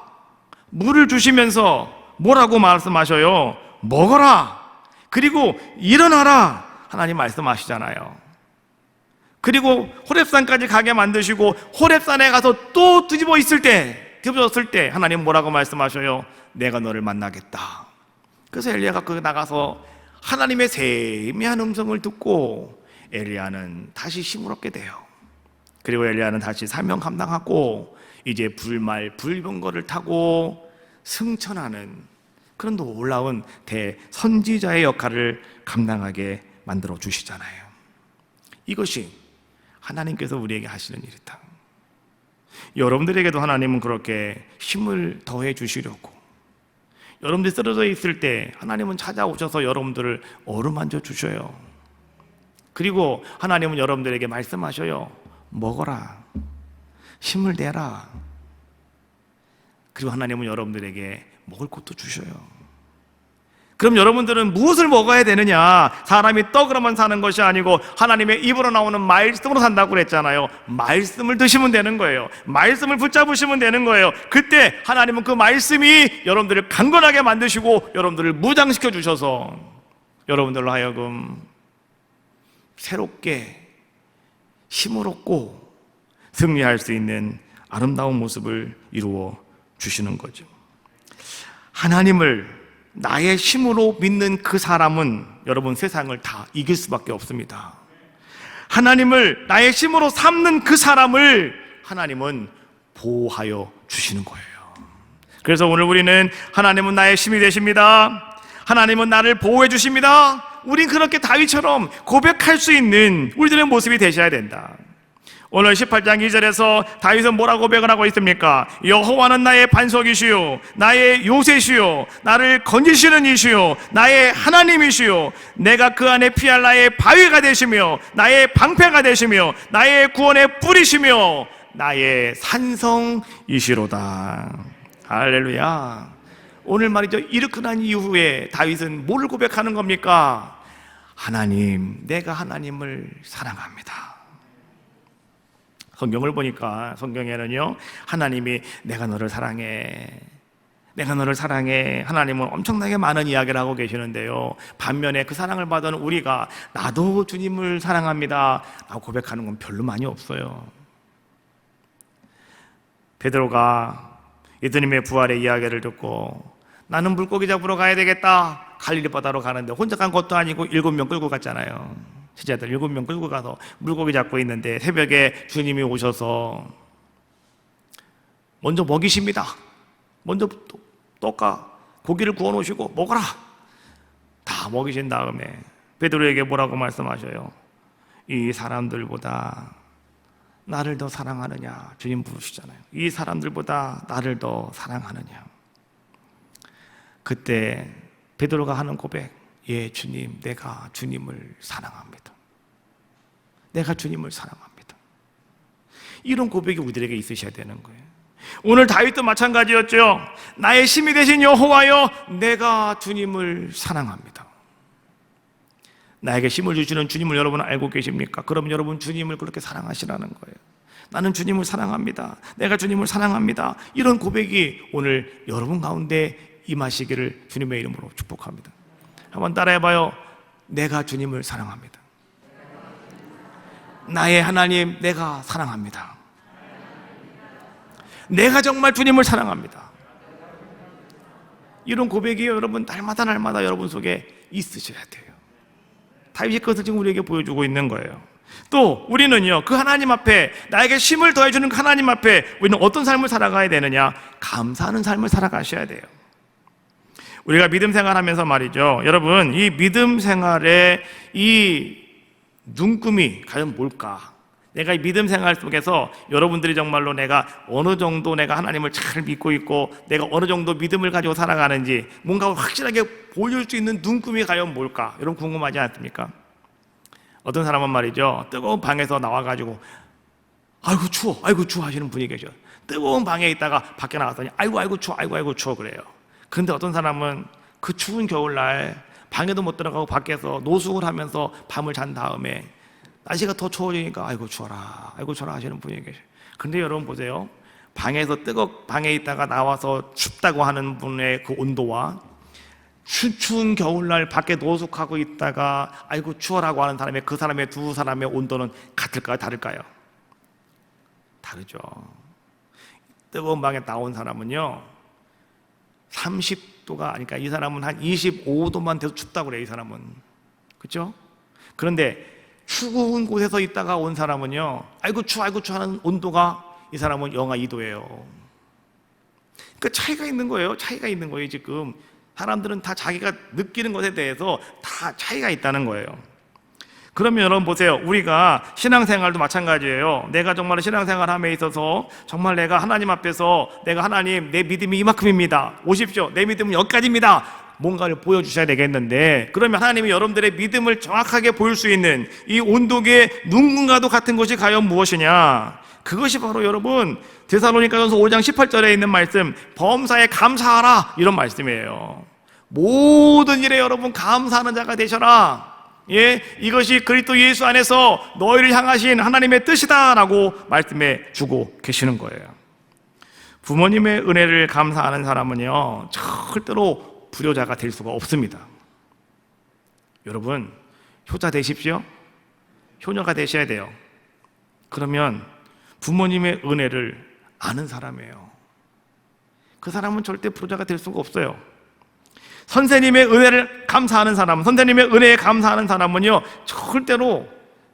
물을 주시면서 뭐라고 말씀하셔요? 먹어라, 그리고 일어나라 하나님 말씀하시잖아요. 그리고 호렙산까지 가게 만드시고 호렙산에 가서 또 뒤집어졌을 때 하나님 뭐라고 말씀하셔요? 내가 너를 만나겠다. 그래서 엘리야가 거기 나가서 하나님의 세미한 음성을 듣고 엘리야는 다시 힘을 얻게 돼요. 그리고 엘리야는 다시 사명 감당하고 이제 불병거를 타고 승천하는 그런 놀라운 대선지자의 역할을 감당하게 만들어 주시잖아요. 이것이 하나님께서 우리에게 하시는 일이다. 여러분들에게도 하나님은 그렇게 힘을 더해 주시려고, 여러분들이 쓰러져 있을 때 하나님은 찾아오셔서 여러분들을 어루만져 주셔요. 그리고 하나님은 여러분들에게 말씀하셔요. 먹어라, 힘을 내라. 그리고 하나님은 여러분들에게 먹을 것도 주셔요. 그럼 여러분들은 무엇을 먹어야 되느냐? 사람이 떡으로만 사는 것이 아니고 하나님의 입으로 나오는 말씀으로 산다고 그랬잖아요. 말씀을 드시면 되는 거예요. 말씀을 붙잡으시면 되는 거예요. 그때 하나님은 그 말씀이 여러분들을 강건하게 만드시고 여러분들을 무장시켜 주셔서 여러분들로 하여금 새롭게 힘을 얻고 승리할 수 있는 아름다운 모습을 이루어 주시는 거죠. 하나님을 나의 힘으로 믿는 그 사람은 여러분 세상을 다 이길 수밖에 없습니다. 하나님을 나의 힘으로 삼는 그 사람을 하나님은 보호하여 주시는 거예요. 그래서 오늘 우리는 하나님은 나의 힘이 되십니다, 하나님은 나를 보호해 주십니다, 우린 그렇게 다윗처럼 고백할 수 있는 우리들의 모습이 되셔야 된다. 오늘 18장 2절에서 다윗은 뭐라고 고백을 하고 있습니까? 여호와는 나의 반석이시요 나의 요새시요 나를 건지시는 이시요 나의 하나님이시요 내가 그 안에 피할 나의 바위가 되시며 나의 방패가 되시며 나의 구원의 뿌리시며 나의 산성이시로다. 할렐루야. 오늘 말이죠, 이렇게 난 이후에 다윗은 뭘 고백하는 겁니까? 하나님, 내가 하나님을 사랑합니다. 성경을 보니까 성경에는요, 하나님이 내가 너를 사랑해, 내가 너를 사랑해, 하나님은 엄청나게 많은 이야기를 하고 계시는데요, 반면에 그 사랑을 받은 우리가 나도 주님을 사랑합니다 라고 고백하는 건 별로 많이 없어요. 베드로가 예수님의 부활의 이야기를 듣고 나는 물고기 잡으러 가야 되겠다, 갈릴리 바다로 가는데 혼자 간 것도 아니고 7명 끌고 갔잖아요. 제자들 7명 끌고 가서 물고기 잡고 있는데 새벽에 주님이 오셔서 먼저 먹이십니다. 먼저 떡과 고기를 구워 놓으시고 먹어라 다 먹이신 다음에 베드로에게 뭐라고 말씀하셔요? 이 사람들보다 나를 더 사랑하느냐? 주님 부르시잖아요. 이 사람들보다 나를 더 사랑하느냐? 그때 베드로가 하는 고백, 예, 주님, 내가 주님을 사랑합니다. 내가 주님을 사랑합니다. 이런 고백이 우리들에게 있으셔야 되는 거예요. 오늘 다윗도 마찬가지였죠. 나의 힘이 되신 여호와여, 내가 주님을 사랑합니다. 나에게 힘을 주시는 주님을 여러분 알고 계십니까? 그럼 여러분 주님을 그렇게 사랑하시라는 거예요. 나는 주님을 사랑합니다. 내가 주님을 사랑합니다. 이런 고백이 오늘 여러분 가운데 임하시기를 주님의 이름으로 축복합니다. 한번 따라해봐요. 내가 주님을 사랑합니다. 나의 하나님, 내가 사랑합니다. 내가 정말 주님을 사랑합니다. 이런 고백이 여러분 날마다 여러분 속에 있으셔야 돼요. 다윗이 그것을 지금 우리에게 보여주고 있는 거예요. 또 우리는요, 그 하나님 앞에, 나에게 힘을 더해주는 그 하나님 앞에 우리는 어떤 삶을 살아가야 되느냐? 감사하는 삶을 살아가셔야 돼요. 우리가 믿음 생활하면서 말이죠, 여러분, 이 믿음 생활의 이 눈금이 과연 뭘까? 내가 이 믿음 생활 속에서 여러분들이 정말로 내가 어느 정도 내가 하나님을 잘 믿고 있고 내가 어느 정도 믿음을 가지고 살아가는지 뭔가 확실하게 보여줄 수 있는 눈금이 과연 뭘까? 여러분 궁금하지 않습니까? 어떤 사람은 말이죠, 뜨거운 방에서 나와가지고 아이고 추워 하시는 분이 계셔. 뜨거운 방에 있다가 밖에 나갔더니 아이고 추워 그래요. 근데 어떤 사람은 그 추운 겨울날 방에도 못 들어가고 밖에서 노숙을 하면서 밤을 잔 다음에 날씨가 더 추워지니까 아이고 추워라 하시는 분이 계셔요. 근데 여러분 보세요. 방에 있다가 나와서 춥다고 하는 분의 그 온도와 추운 겨울날 밖에 노숙하고 있다가 아이고 추워라고 하는 사람의 그 사람의 두 사람의 온도는 같을까요? 다를까요? 다르죠. 뜨거운 방에 나온 사람은요 30도가 아니까 이 사람은 한 25도만 돼도 춥다고 그래요. 이 사람은. 그렇죠? 그런데 추운 곳에서 있다가 온 사람은요 아이고 추워 하는 온도가 이 사람은 영하 2도예요. 그러니까 차이가 있는 거예요. 지금 사람들은 다 자기가 느끼는 것에 대해서 다 차이가 있다는 거예요. 그러면 여러분 보세요. 우리가 신앙생활도 마찬가지예요. 내가 정말 신앙생활함에 있어서 정말 내가 하나님 앞에서 내가 하나님 내 믿음이 이만큼입니다. 오십시오. 내 믿음은 여기까지입니다. 뭔가를 보여주셔야 되겠는데 그러면 하나님이 여러분들의 믿음을 정확하게 보일 수 있는 이 온도계 눈금과도 같은 것이 과연 무엇이냐? 그것이 바로 여러분 데살로니가전서 5장 18절에 있는 말씀 범사에 감사하라 이런 말씀이에요. 모든 일에 여러분 감사하는 자가 되셔라. 예, 이것이 그리스도 예수 안에서 너희를 향하신 하나님의 뜻이다라고 말씀해 주고 계시는 거예요. 부모님의 은혜를 감사하는 사람은요 절대로 불효자가 될 수가 없습니다. 여러분 효자 되십시오. 효녀가 되셔야 돼요. 그러면 부모님의 은혜를 아는 사람이에요. 그 사람은 절대 불효자가 될 수가 없어요. 선생님의 은혜를 감사하는 사람, 선생님의 은혜에 감사하는 사람은요 절대로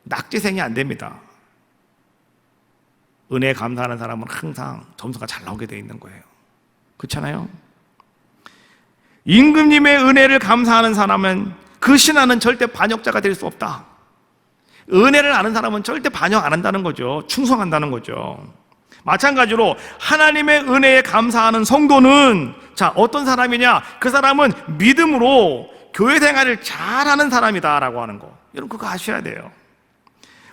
낙제생이 안 됩니다. 은혜에 감사하는 사람은 항상 점수가 잘 나오게 돼 있는 거예요. 그렇잖아요? 임금님의 은혜를 감사하는 사람은 그 신하는 절대 반역자가 될 수 없다. 은혜를 아는 사람은 절대 반역 안 한다는 거죠. 충성한다는 거죠. 마찬가지로 하나님의 은혜에 감사하는 성도는 자 어떤 사람이냐? 그 사람은 믿음으로 교회 생활을 잘하는 사람이다라고 하는 거. 여러분 그거 아셔야 돼요.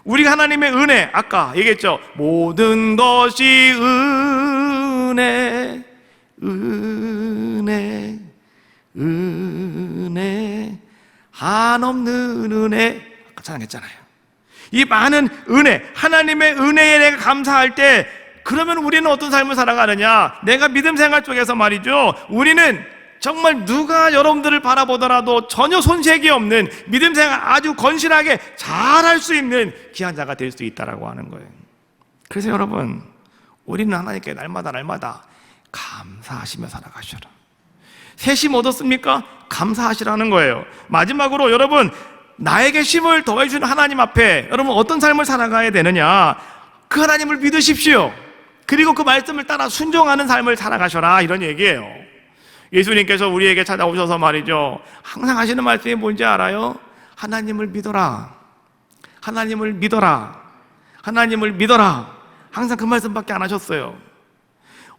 우리가 하나님의 은혜 아까 얘기했죠. 모든 것이 은혜 한없는 은혜 아까 찬양했잖아요. 이 많은 은혜 하나님의 은혜에 내가 감사할 때 그러면 우리는 어떤 삶을 살아가느냐? 내가 믿음 생활 쪽에서 말이죠 우리는 정말 누가 여러분들을 바라보더라도 전혀 손색이 없는 믿음 생활 아주 건실하게 잘할 수 있는 귀한 자가 될 수 있다라고 하는 거예요. 그래서 여러분 우리는 하나님께 날마다 감사하시며 살아가셔라. 새 힘 얻었습니까? 감사하시라는 거예요. 마지막으로 여러분 나에게 힘을 더해주는 하나님 앞에 여러분 어떤 삶을 살아가야 되느냐? 그 하나님을 믿으십시오. 그리고 그 말씀을 따라 순종하는 삶을 살아가셔라 이런 얘기예요. 예수님께서 우리에게 찾아오셔서 말이죠 항상 하시는 말씀이 뭔지 알아요? 하나님을 믿어라. 하나님을 믿어라. 하나님을 믿어라. 항상 그 말씀밖에 안 하셨어요.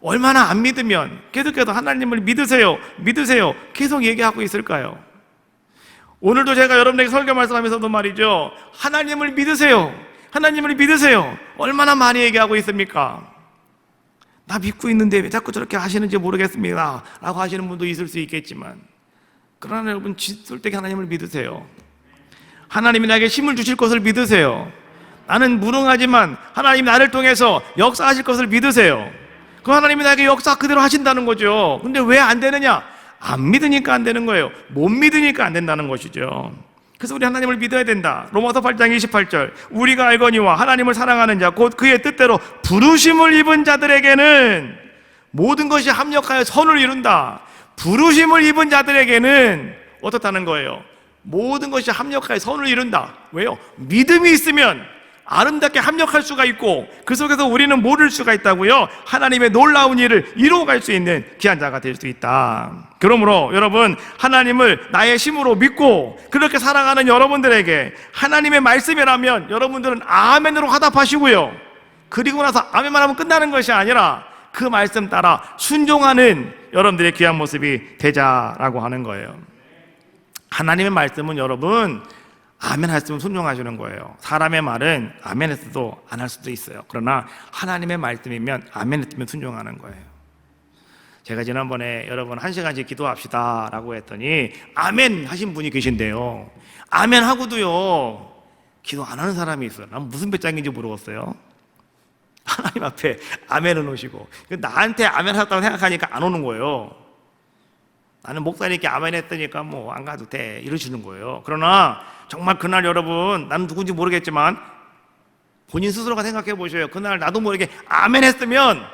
얼마나 안 믿으면 계속해서 하나님을 믿으세요, 믿으세요 계속 얘기하고 있을까요? 오늘도 제가 여러분에게 설교 말씀하면서도 말이죠, 하나님을 믿으세요, 하나님을 믿으세요 얼마나 많이 얘기하고 있습니까? 나 믿고 있는데 왜 자꾸 저렇게 하시는지 모르겠습니다 라고 하시는 분도 있을 수 있겠지만, 그러나 여러분 솔직히 하나님을 믿으세요. 하나님이 나에게 힘을 주실 것을 믿으세요. 나는 무능하지만 하나님이 나를 통해서 역사하실 것을 믿으세요. 그 하나님이 나에게 역사 그대로 하신다는 거죠. 근데 왜 안 되느냐? 안 믿으니까 안 되는 거예요. 못 믿으니까 안 된다는 것이죠. 그래서 우리 하나님을 믿어야 된다. 로마서 8장 28절, 우리가 알거니와 하나님을 사랑하는 자 곧 그의 뜻대로 부르심을 입은 자들에게는 모든 것이 합력하여 선을 이룬다. 부르심을 입은 자들에게는 어떻다는 거예요? 모든 것이 합력하여 선을 이룬다. 왜요? 믿음이 있으면 아름답게 합력할 수가 있고, 그 속에서 우리는 모를 수가 있다고요. 하나님의 놀라운 일을 이루어갈 수 있는 귀한 자가 될 수 있다. 그러므로 여러분, 하나님을 나의 힘으로 믿고 그렇게 살아가는 여러분들에게 하나님의 말씀이라면 여러분들은 아멘으로 화답하시고요, 그리고 나서 아멘만 하면 끝나는 것이 아니라 그 말씀 따라 순종하는 여러분들의 귀한 모습이 되자라고 하는 거예요. 하나님의 말씀은 여러분 아멘 했으면 순종하시는 거예요. 사람의 말은 아멘 했어도 안 할 수도 있어요. 그러나 하나님의 말씀이면 아멘 했으면 순종하는 거예요. 제가 지난번에 여러분 1시간씩 기도합시다 라고 했더니 아멘 하신 분이 계신데요, 아멘 하고도요 기도 안 하는 사람이 있어요. 난 무슨 배짱인지 모르겠어요. 하나님 앞에 아멘은 오시고 나한테 아멘 하셨다고 생각하니까 안 오는 거예요. 나는 목사님께 아멘 했더니까 뭐 안 가도 돼 이러시는 거예요. 그러나 정말 그날 여러분, 나는 누군지 모르겠지만 본인 스스로가 생각해 보셔요. 그날 나도 모르게 아멘 했으면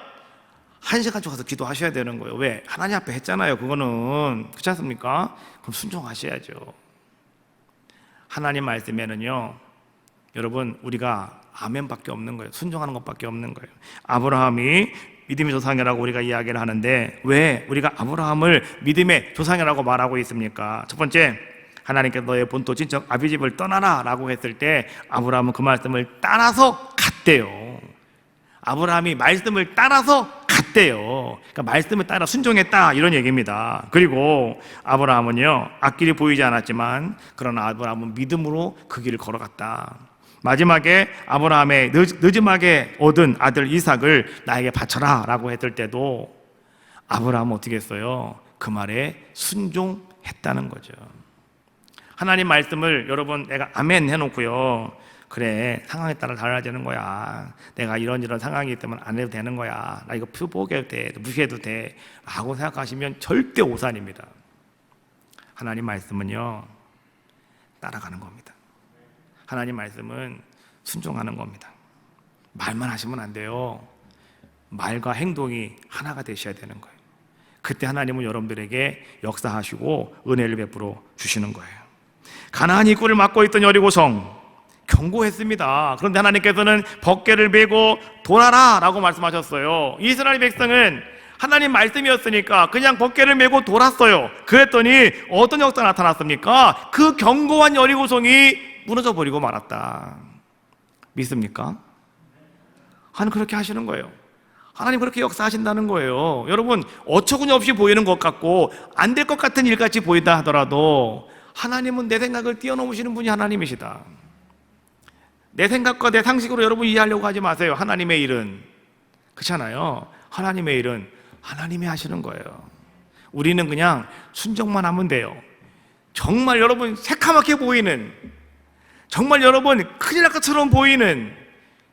1시간 좀 가서 기도하셔야 되는 거예요. 왜? 하나님 앞에 했잖아요. 그거는 그렇지 않습니까? 그럼 순종하셔야죠. 하나님 말씀에는요 여러분 우리가 아멘밖에 없는 거예요. 순종하는 것밖에 없는 거예요. 아브라함이 믿음의 조상이라고 우리가 이야기를 하는데 왜 우리가 아브라함을 믿음의 조상이라고 말하고 있습니까? 첫 번째, 하나님께서 너의 본토 친척 아비집을 떠나라 라고 했을 때 아브라함은 그 말씀을 따라서 갔대요. 아브라함이 말씀을 따라서 갔대요. 그러니까 말씀을 따라 순종했다 이런 얘기입니다. 그리고 아브라함은요 앞길이 보이지 않았지만 그러나 아브라함은 믿음으로 그 길을 걸어갔다. 마지막에 아브라함의 늦음하게 얻은 아들 이삭을 나에게 바쳐라 라고 했을 때도 아브라함은 어떻게 했어요? 그 말에 순종했다는 거죠. 하나님 말씀을 여러분 내가 아멘 해놓고요, 그래 상황에 따라 달라지는 거야, 내가 이런 상황이기 때문에 안 해도 되는 거야, 나 이거 포기해도 돼, 무시해도 돼 라고 생각하시면 절대 오산입니다. 하나님 말씀은요 따라가는 겁니다. 하나님 말씀은 순종하는 겁니다. 말만 하시면 안 돼요. 말과 행동이 하나가 되셔야 되는 거예요. 그때 하나님은 여러분들에게 역사하시고 은혜를 베풀어 주시는 거예요. 가나안 입구를 막고 있던 여리고성 경고했습니다. 그런데 하나님께서는 벗개를 메고 돌아라 라고 말씀하셨어요. 이스라엘 백성은 하나님 말씀이었으니까 그냥 벗개를 메고 돌았어요. 그랬더니 어떤 역사가 나타났습니까? 그 견고한 여리고성이 무너져 버리고 말았다. 믿습니까? 하나님 그렇게 하시는 거예요. 하나님 그렇게 역사하신다는 거예요. 여러분 어처구니 없이 보이는 것 같고 안 될 것 같은 일같이 보인다 하더라도 하나님은 내 생각을 뛰어넘으시는 분이 하나님이시다. 내 생각과 내 상식으로 여러분 이해하려고 하지 마세요. 하나님의 일은 그렇잖아요. 하나님의 일은 하나님이 하시는 거예요. 우리는 그냥 순종만 하면 돼요. 정말 여러분 새카맣게 보이는, 정말 여러분 큰일 날 것처럼 보이는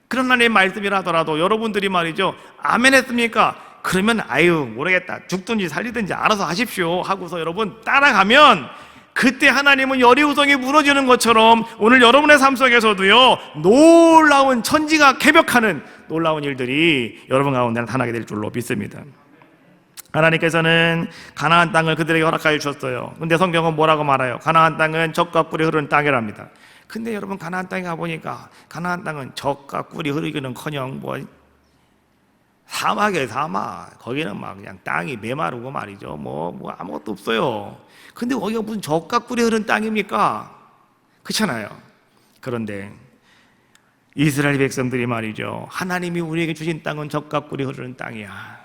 그런 하나님의 말씀이라 하더라도 여러분들이 말이죠 아멘 했습니까? 그러면 아유 모르겠다, 죽든지 살리든지 알아서 하십시오 하고서 여러분 따라가면 그때 하나님은 여리고성이 무너지는 것처럼 오늘 여러분의 삶 속에서도요 놀라운 천지가 개벽하는 놀라운 일들이 여러분 가운데 나타나게 될 줄로 믿습니다. 하나님께서는 가나안 땅을 그들에게 허락하여 주셨어요. 근데 성경은 뭐라고 말해요? 가나안 땅은 젖과 꿀이 흐르는 땅이랍니다. 근데 여러분 가나안 땅에 가보니까 가나안 땅은 젖과 꿀이 흐르기는커녕 뭐 사막이에요. 사막. 거기는 막 그냥 땅이 메마르고 말이죠 뭐 아무것도 없어요. 근데 거기가 무슨 젖과 꿀이 흐르는 땅입니까? 그렇잖아요. 그런데 이스라엘 백성들이 말이죠 하나님이 우리에게 주신 땅은 젖과 꿀이 흐르는 땅이야,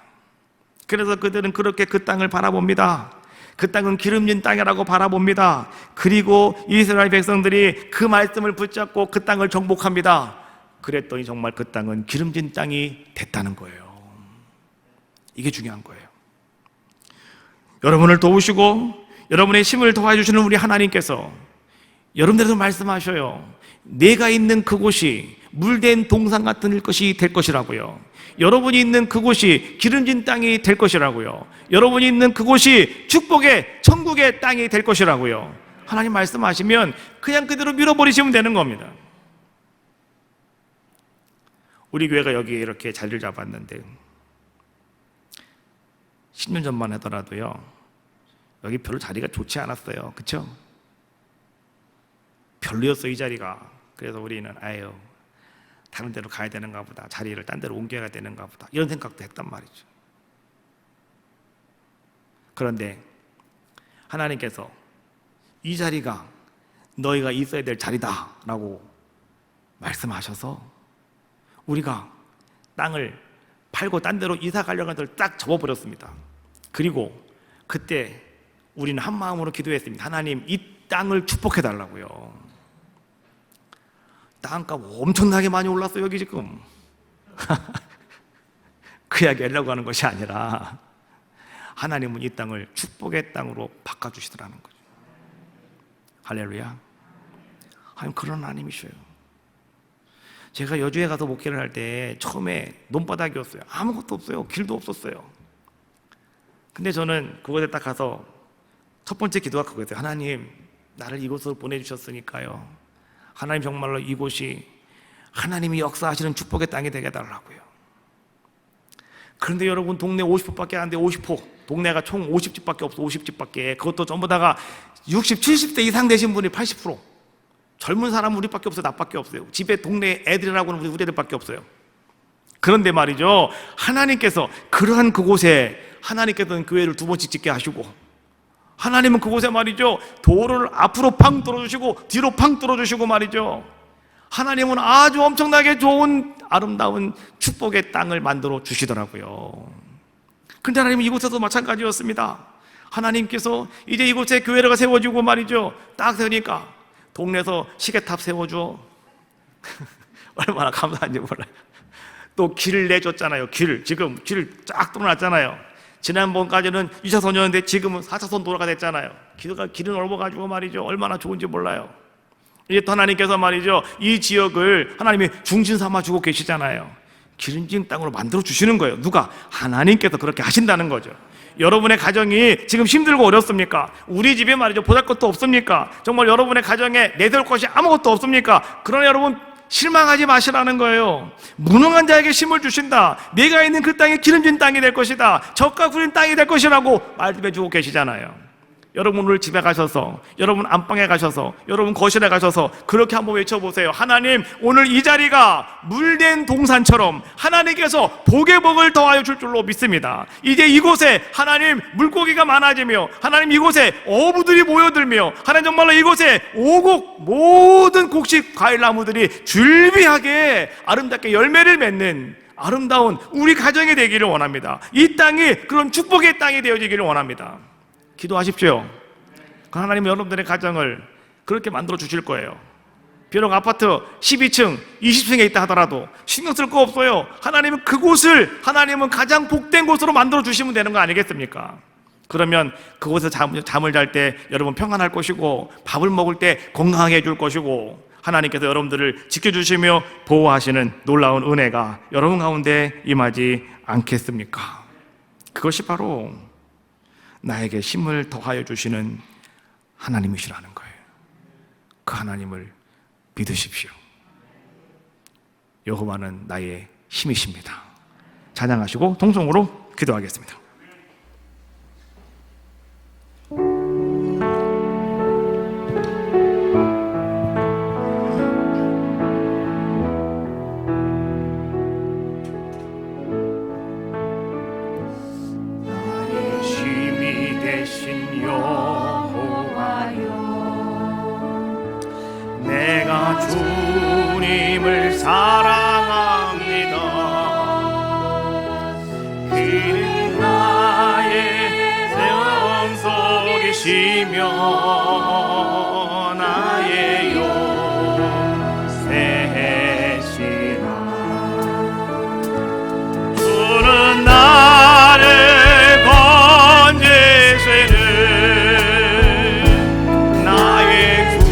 그래서 그들은 그렇게 그 땅을 바라봅니다. 그 땅은 기름진 땅이라고 바라봅니다. 그리고 이스라엘 백성들이 그 말씀을 붙잡고 그 땅을 정복합니다. 그랬더니 정말 그 땅은 기름진 땅이 됐다는 거예요. 이게 중요한 거예요. 여러분을 도우시고 여러분의 힘을 도와주시는 우리 하나님께서 여러분들도 말씀하셔요. 내가 있는 그곳이 물된 동산 같은 것이 될 것이라고요. 여러분이 있는 그곳이 기름진 땅이 될 것이라고요. 여러분이 있는 그곳이 축복의 천국의 땅이 될 것이라고요. 하나님 말씀하시면 그냥 그대로 밀어버리시면 되는 겁니다. 우리 교회가 여기에 이렇게 자리를 잡았는데 10년 전만 하더라도요, 여기 별로 자리가 좋지 않았어요. 그렇죠? 별로였어 이 자리가. 그래서 우리는 아유, 다른 데로 가야 되는가 보다, 자리를 딴 데로 옮겨야 되는가 보다, 이런 생각도 했단 말이죠. 그런데 하나님께서 이 자리가 너희가 있어야 될 자리다 라고 말씀하셔서 우리가 땅을 팔고 딴 데로 이사 가려는 것을 딱 접어버렸습니다. 그리고 그때 우리는 한 마음으로 기도했습니다. 하나님, 이 땅을 축복해 달라고요. 땅값 엄청나게 많이 올랐어요 여기 지금. 그 이야기 하려고 하는 것이 아니라 하나님은 이 땅을 축복의 땅으로 바꿔주시더라는 거죠. 할렐루야. 하나님 그런 하나님이셔요. 제가 여주에 가서 목회를 할 때 처음에 논바닥이었어요. 아무것도 없어요. 길도 없었어요. 근데 저는 그곳에 딱 가서 첫 번째 기도가 그거였어요. 하나님, 나를 이곳으로 보내주셨으니까요, 하나님 정말로 이곳이 하나님이 역사하시는 축복의 땅이 되게 해달라고요. 그런데 여러분, 동네 50호밖에 안 돼. 50호. 동네가 총 50집밖에 없어. 50집밖에. 그것도 전부 다가 60, 70대 이상 되신 분이 80%. 젊은 사람은 우리밖에 없어요. 나밖에 없어요. 집에 동네 애들이라고는 우리 애들밖에 없어요. 그런데 말이죠, 하나님께서 그러한 그곳에 하나님께서는 교회를 두 번씩 짓게 하시고, 하나님은 그곳에 말이죠, 도로를 앞으로 팡 뚫어주시고 뒤로 팡 뚫어주시고 말이죠, 하나님은 아주 엄청나게 좋은 아름다운 축복의 땅을 만들어 주시더라고요. 그런데 하나님은 이곳에도 마찬가지였습니다. 하나님께서 이제 이곳에 교회가 세워지고 말이죠, 딱 세우니까 동네에서 시계탑 세워줘. 얼마나 감사한지 몰라요. 또 길을 내줬잖아요. 지금 길을 쫙 뚫어놨잖아요. 지난번까지는 2차선이었는데 지금은 4차선 도로가 됐잖아요. 길을 넓어가지고 말이죠, 얼마나 좋은지 몰라요. 이제 또 하나님께서 말이죠, 이 지역을 하나님이 중심 삼아주고 계시잖아요. 기름진 땅으로 만들어 주시는 거예요. 누가? 하나님께서 그렇게 하신다는 거죠. 여러분의 가정이 지금 힘들고 어렵습니까? 우리 집에 말이죠, 보잘것도 없습니까? 정말 여러분의 가정에 내세울 것이 아무것도 없습니까? 그러나 여러분, 실망하지 마시라는 거예요. 무능한 자에게 힘을 주신다. 내가 있는 그 땅이 기름진 땅이 될 것이다. 젖과 구린 땅이 될 것이라고 말씀해 주고 계시잖아요. 여러분 오늘 집에 가셔서, 여러분 안방에 가셔서, 여러분 거실에 가셔서 그렇게 한번 외쳐보세요. 하나님, 오늘 이 자리가 물된 동산처럼 하나님께서 복의 복을 더하여 줄 줄로 믿습니다. 이제 이곳에 하나님 물고기가 많아지며, 하나님 이곳에 어부들이 모여들며, 하나님 정말로 이곳에 오곡 모든 곡식 과일나무들이 줄비하게 아름답게 열매를 맺는 아름다운 우리 가정이 되기를 원합니다. 이 땅이 그런 축복의 땅이 되어지기를 원합니다. 기도하십시오. 하나님은 여러분들의 가정을 그렇게 만들어 주실 거예요. 비록 아파트 12층, 20층에 있다 하더라도 신경 쓸 거 없어요. 하나님은 그곳을, 하나님은 가장 복된 곳으로 만들어 주시면 되는 거 아니겠습니까? 그러면 그곳에서 잠을 잘 때 여러분 평안할 것이고, 밥을 먹을 때 건강하게 해줄 것이고, 하나님께서 여러분들을 지켜주시며 보호하시는 놀라운 은혜가 여러분 가운데 임하지 않겠습니까? 그것이 바로 나에게 힘을 더하여 주시는 하나님이시라는 거예요. 그 하나님을 믿으십시오. 여호와는 나의 힘이십니다. 찬양하시고 통성으로 기도하겠습니다. 내가 주님을 사랑합니다. 그는 되시며 나의 요새시라. 주는 나를 건지시는 나의 주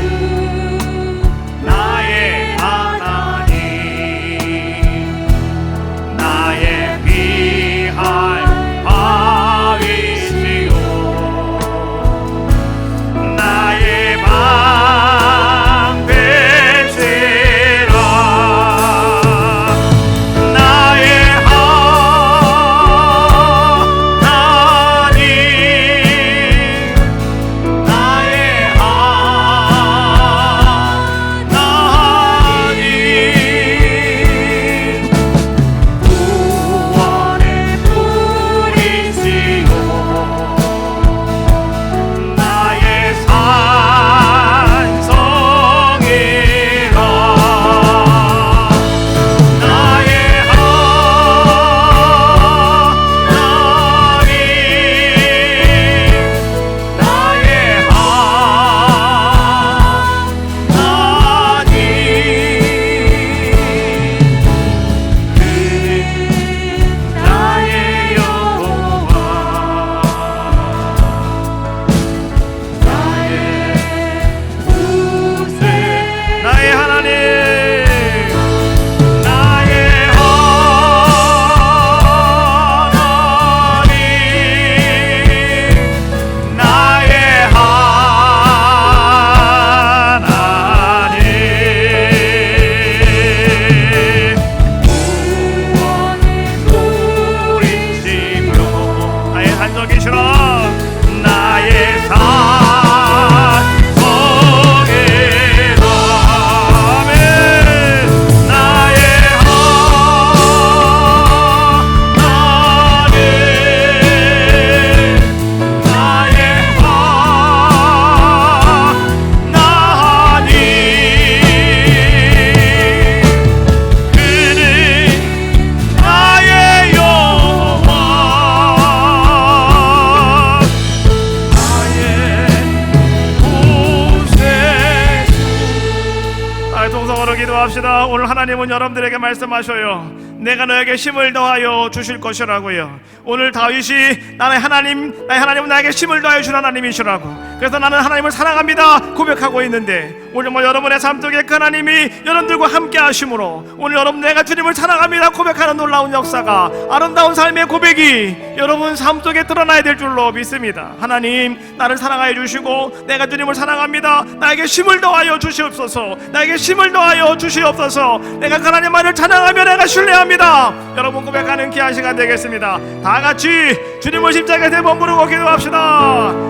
나의 하나님, 나의 피할 바위시요 나의 방패시라. 나의 하나님, 나의 하나님, 구원의 뿌리시요 나의 산성이라. 나의 하나님, 나의 하나님, 나의 여호와, 나의 구세, 나의 하나님, 나의 하나님, 나의 하나님, 우리시며 나의 산적이시라. 나의 산성이라. 아멘. 나의 하나님, 나의 하나님, 그는 나의 여호와, 나의 구세. 동성으로 기도합시다. 오늘 하나님은 여러분들에게 말씀하셔요. 내가 너에게 힘을 더하여 주실 것이라고요. 오늘 다윗이 나의 하나님은 나에게 힘을 더하여 줄 하나님이시라고, 그래서 나는 하나님을 사랑합니다 고백하고 있는데, 오늘 여러분의 삶 속에 그 하나님이 여러분들과 함께 하심으로 오늘 여러분 내가 주님을 사랑합니다 고백하는 놀라운 역사가, 아름다운 삶의 고백이 여러분 삶 속에 드러나야 될 줄로 믿습니다. 하나님, 나를 사랑하여 주시고 내가 주님을 사랑합니다, 나에게 힘을 더하여 주시옵소서. 나에게 힘을 더하여 주시옵소서. 내가 그 하나님만을 찬양하며 내가 신뢰합니다. 여러분 고백하는 귀한 시간 되겠습니다. 다 같이 주님을 십자가에 대해 머무르고 기도합시다.